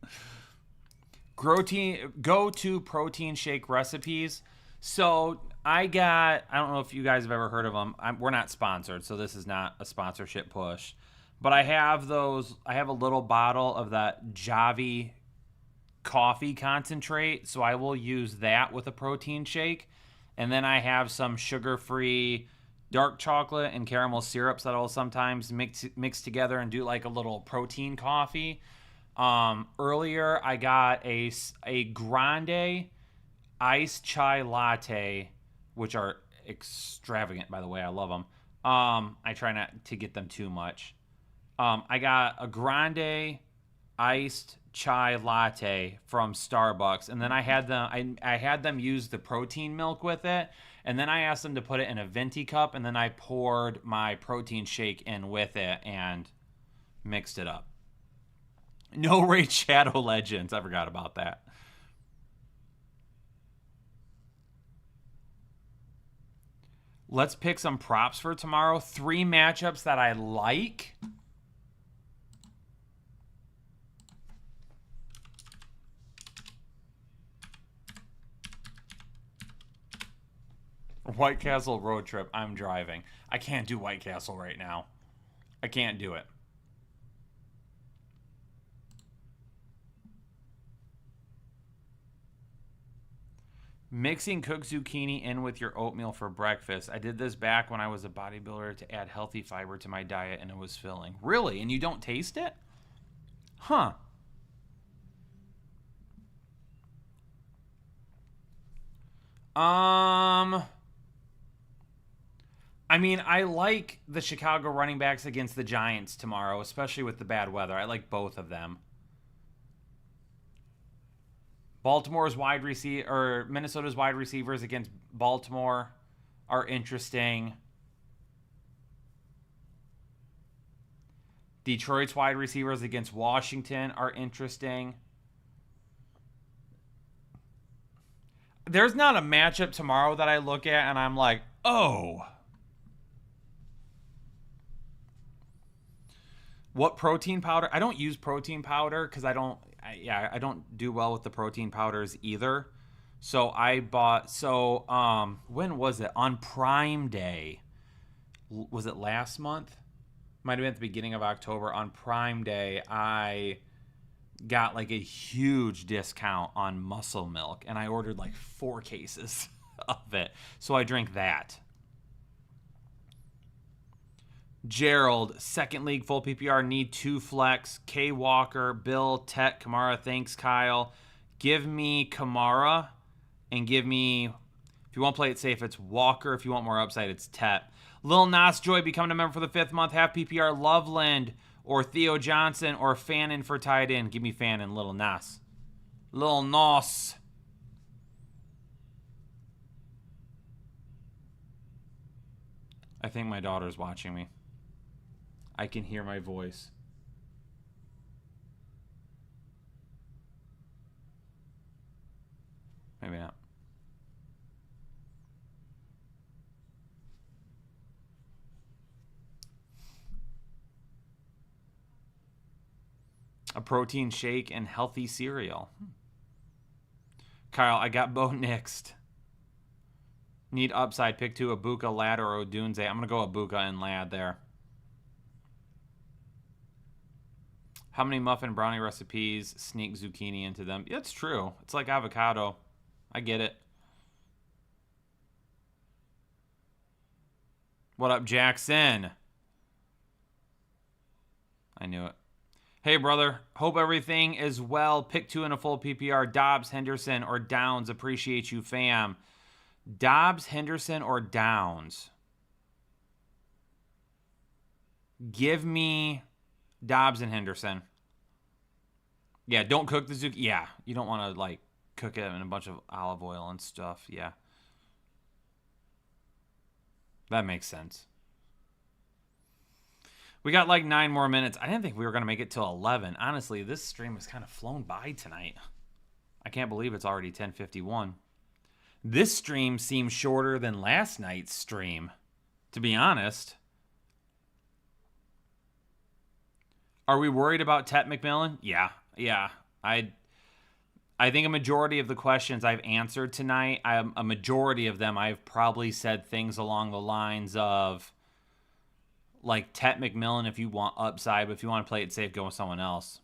Go to protein shake recipes. So I don't know if you guys have ever heard of them. We're not sponsored, so this is not a sponsorship push. But I have those. I have a little bottle of that Javi coffee concentrate, so I will use that with a protein shake. And then I have some sugar-free dark chocolate and caramel syrups that I'll sometimes mix together and do like a little protein coffee. Earlier, I got a grande iced chai latte, which are extravagant, by the way. I love them. I try not to get them too much. I got a grande iced chai latte from Starbucks, and then I had them use the protein milk with it, and then I asked them to put it in a venti cup, and then I poured my protein shake in with it and mixed it up. No Raid Shadow Legends. I forgot about that. Let's pick some props for tomorrow. 3 matchups that I like. White Castle road trip. I'm driving. I can't do White Castle right now. I can't do it. Mixing cooked zucchini in with your oatmeal for breakfast. I did this back when I was a bodybuilder to add healthy fiber to my diet, and it was filling. Really? And you don't taste it? Huh. I mean, I like the Chicago running backs against the Giants tomorrow, especially with the bad weather. I like both of them. Minnesota's wide receivers against Baltimore are interesting. Detroit's wide receivers against Washington are interesting. There's not a matchup tomorrow that I look at and I'm like, oh. What protein powder? I don't use protein powder because I don't do well with the protein powders either. So I bought, when was it? On Prime Day. Was it last month? Might have been at the beginning of October. On Prime Day, I got like a huge discount on Muscle Milk, and I ordered like 4 cases of it. So I drank that. Gerald, second league, full PPR, need 2 flex. K Walker, Bill, Tet, Kamara, thanks, Kyle. Give me Kamara, and give me, if you want to play it safe, it's Walker. If you want more upside, it's Tet. Lil Nas Joy becoming a member for the 5th month, half PPR. Loveland, or Theo Johnson or Fannin for tight end. Give me Fannin, Little Nas. Little Nos. I think my daughter's watching me. I can hear my voice. Maybe not. A protein shake and healthy cereal. Kyle, I got Bo Nixed. Need upside. Pick 2, Abuka, Lad, or Odunze. I'm going to go Abuka and Lad there. How many muffin brownie recipes sneak zucchini into them? Yeah, it's true. It's like avocado. I get it. What up, Jackson? I knew it. Hey, brother. Hope everything is well. Pick 2 in a full PPR. Dobbs, Henderson, or Downs. Appreciate you, fam. Dobbs, Henderson, or Downs? Give me Dobbs and Henderson. Yeah, don't cook the zucchini. Yeah, you don't want to, like, cook it in a bunch of olive oil and stuff. Yeah. That makes sense. We got like 9 more minutes. I didn't think we were going to make it till 11. Honestly, this stream has kind of flown by tonight. I can't believe it's already 10:51. This stream seems shorter than last night's stream, to be honest. Are we worried about Tet McMillan? Yeah. I think a majority of the questions I've answered tonight, a majority of them, I've probably said things along the lines of, like, Tet McMillan if you want upside, but if you want to play it safe, go with someone else.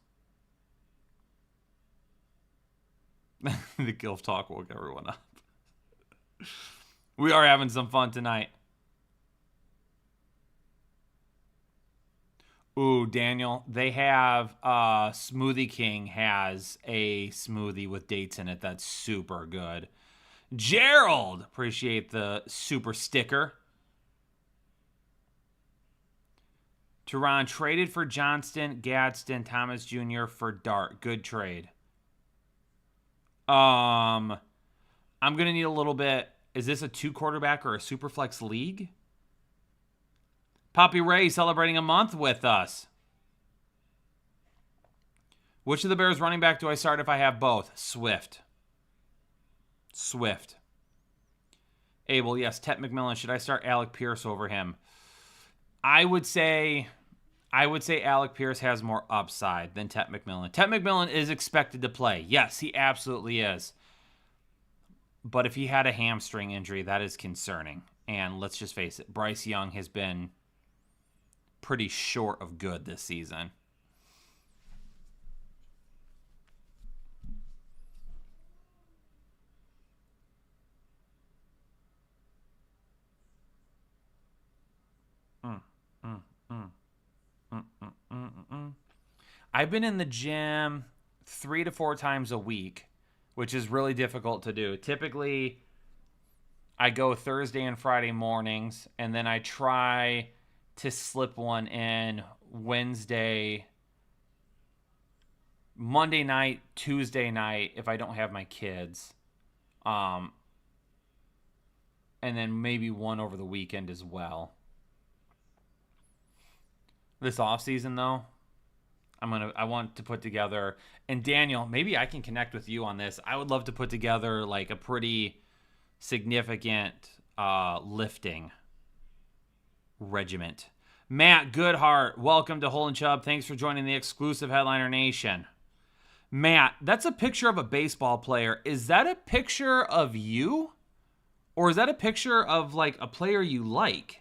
The Gilf talk woke everyone up. We are having some fun tonight. Ooh, Daniel, they have, Smoothie King has a smoothie with dates in it that's super good. Gerald, appreciate the super sticker. Teron traded for Johnston, Gadsden, Thomas Jr. for Dart. Good trade. I'm going to need a little bit. Is this a 2-quarterback or a super flex league? Poppy Ray celebrating a month with us. Which of the Bears running back do I start if I have both? Swift. Abel, yes. Tet McMillan. Should I start Alec Pierce over him? I would say Alec Pierce has more upside than Tet McMillan. Tet McMillan is expected to play. Yes, he absolutely is. But if he had a hamstring injury, that is concerning. And let's just face it, Bryce Young has been pretty short of good this season. I've been in the gym 3 to 4 times a week, which is really difficult to do. Typically, I go Thursday and Friday mornings, and then I try to slip one in Wednesday, Monday night, Tuesday night if I don't have my kids. And then maybe one over the weekend as well. This offseason, though, I want to put together, and Daniel, maybe I can connect with you on this. I would love to put together like a pretty significant lifting regiment. Matt Goodhart, welcome to Hole and Chubb. Thanks for joining the exclusive Headliner Nation. Matt, that's a picture of a baseball player. Is that a picture of you? Or is that a picture of like a player you like?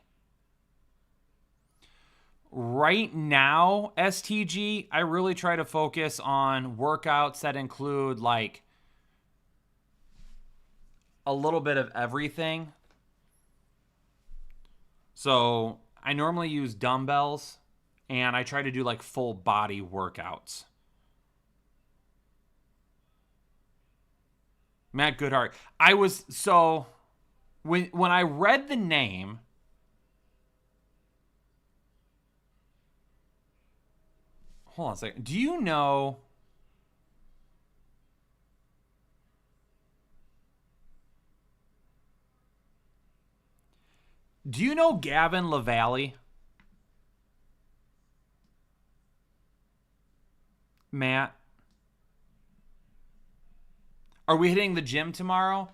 Right now, STG, I really try to focus on workouts that include like a little bit of everything. So I normally use dumbbells and I try to do like full body workouts. Matt Goodhart. When I read the name, Hold on a second. Do you know... Do you know Gavin LaValle? Matt? Are we hitting the gym tomorrow?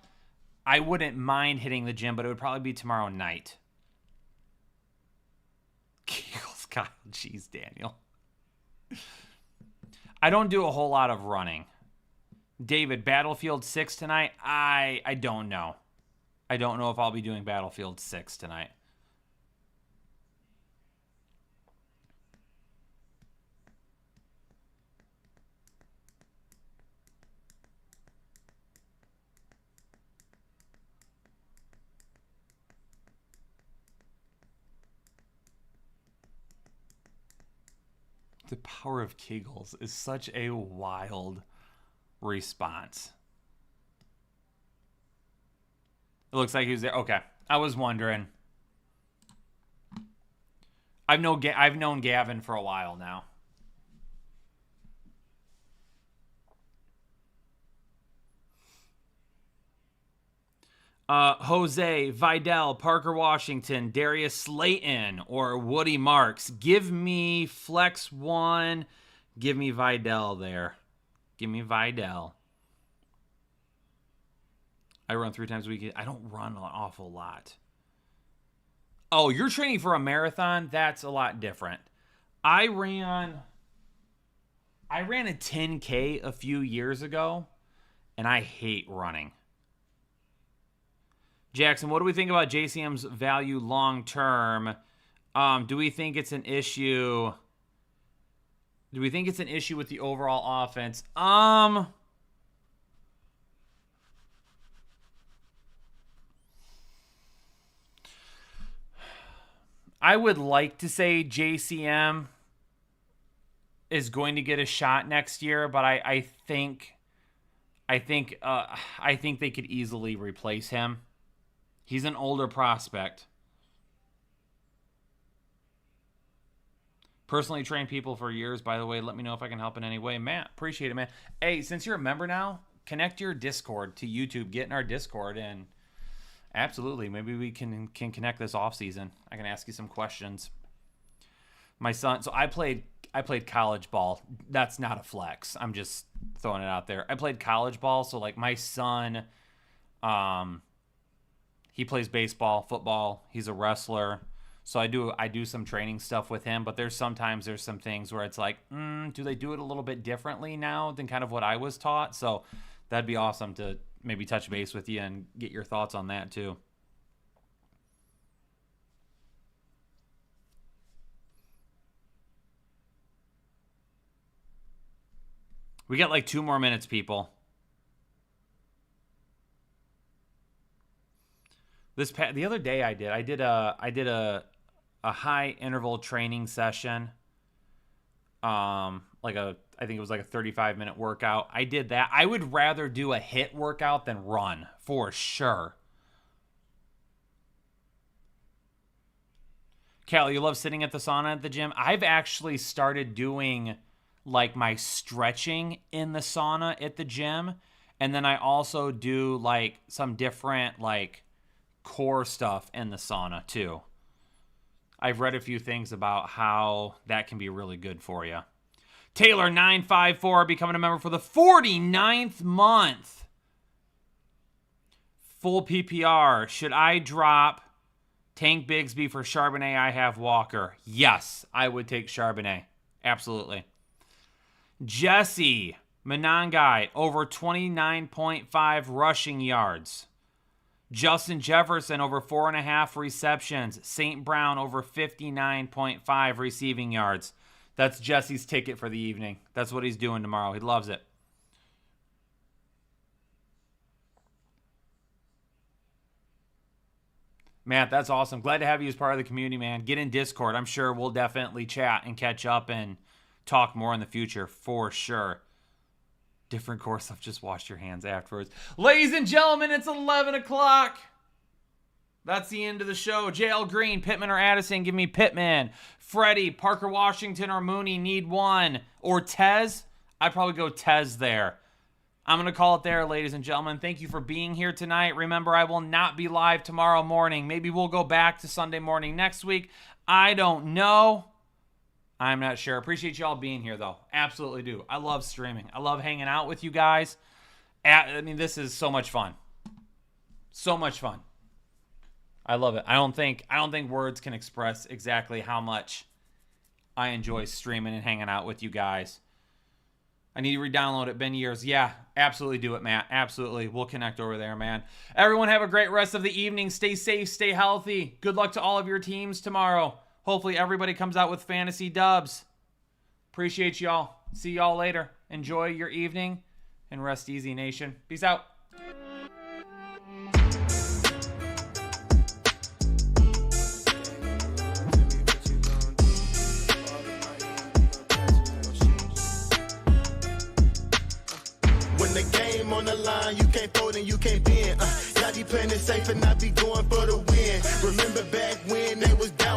I wouldn't mind hitting the gym, but it would probably be tomorrow night. Kegels, God, jeez, Daniel. I don't do a whole lot of running. David, Battlefield 6 tonight? I don't know. I don't know if I'll be doing Battlefield 6 tonight. The power of Kegels is such a wild response. It looks like he was there. Okay. I was wondering. I've known Gavin for a while now. Jose, Vidal, Parker Washington, Darius Slayton, or Woody Marks. Give me Flex 1. Give me Vidal there. Give me Vidal. I run 3 times a week. I don't run an awful lot. Oh, you're training for a marathon? That's a lot different. I ran a 10K a few years ago, and I hate running. Jackson, what do we think about JCM's value long term? Do we think it's an issue? Do we think it's an issue with the overall offense? I would like to say JCM is going to get a shot next year, but I think they could easily replace him. He's an older prospect. Personally trained people for years, by the way. Let me know if I can help in any way. Matt, appreciate it, man. Hey, since you're a member now, connect your Discord to YouTube. Get in our Discord, and absolutely, maybe we can connect this off season. I can ask you some questions. My son, so I played college ball. That's not a flex. I'm just throwing it out there. I played college ball, so like my son, he plays baseball, football. He's a wrestler. So I do some training stuff with him, but there's some things where it's like, do they do it a little bit differently now than kind of what I was taught? So that'd be awesome to maybe touch base with you and get your thoughts on that too. We got like 2 more minutes, people. The other day I did a high interval training session. I think it was like a 35-minute workout. I did that. I would rather do a HIIT workout than run, for sure. Cal, you love sitting at the sauna at the gym? I've actually started doing like my stretching in the sauna at the gym. And then I also do like some different like core stuff in the sauna too. I've read a few things about how that can be really good for you. Taylor 954 becoming a member for the 49th month. Full PPR. Should I drop Tank Bigsby for Charbonnet? I have Walker. Yes, I would take Charbonnet. Absolutely. Jesse Monangai over 29.5 rushing yards. Justin Jefferson over 4.5 receptions. St. Brown over 59.5 receiving yards. That's Jesse's ticket for the evening. That's what he's doing tomorrow. He loves it. Matt, that's awesome. Glad to have you as part of the community, man. Get in Discord. I'm sure we'll definitely chat and catch up and talk more in the future for sure. Different course stuff. Just wash your hands afterwards. Ladies and gentlemen, it's 11 o'clock. That's the end of the show. JL Green, Pittman or Addison, give me Pittman. Freddie, Parker Washington or Mooney, need one. Or Tez, I'd probably go Tez there. I'm going to call it there, ladies and gentlemen. Thank you for being here tonight. Remember, I will not be live tomorrow morning. Maybe we'll go back to Sunday morning next week. I don't know. I'm not sure. Appreciate y'all being here, though. Absolutely do. I love streaming. I love hanging out with you guys. I mean, this is so much fun. So much fun. I love it. I don't think words can express exactly how much I enjoy streaming and hanging out with you guys. I need to re-download it. Been years. Yeah, absolutely do it, Matt. Absolutely. We'll connect over there, man. Everyone have a great rest of the evening. Stay safe. Stay healthy. Good luck to all of your teams tomorrow. Hopefully everybody comes out with fantasy dubs. Appreciate y'all. See y'all later. Enjoy your evening and rest easy, nation. Peace out. On the line, you can't fold and you can't bend. Y'all be playing it safe and I be going for the win. Remember back when they was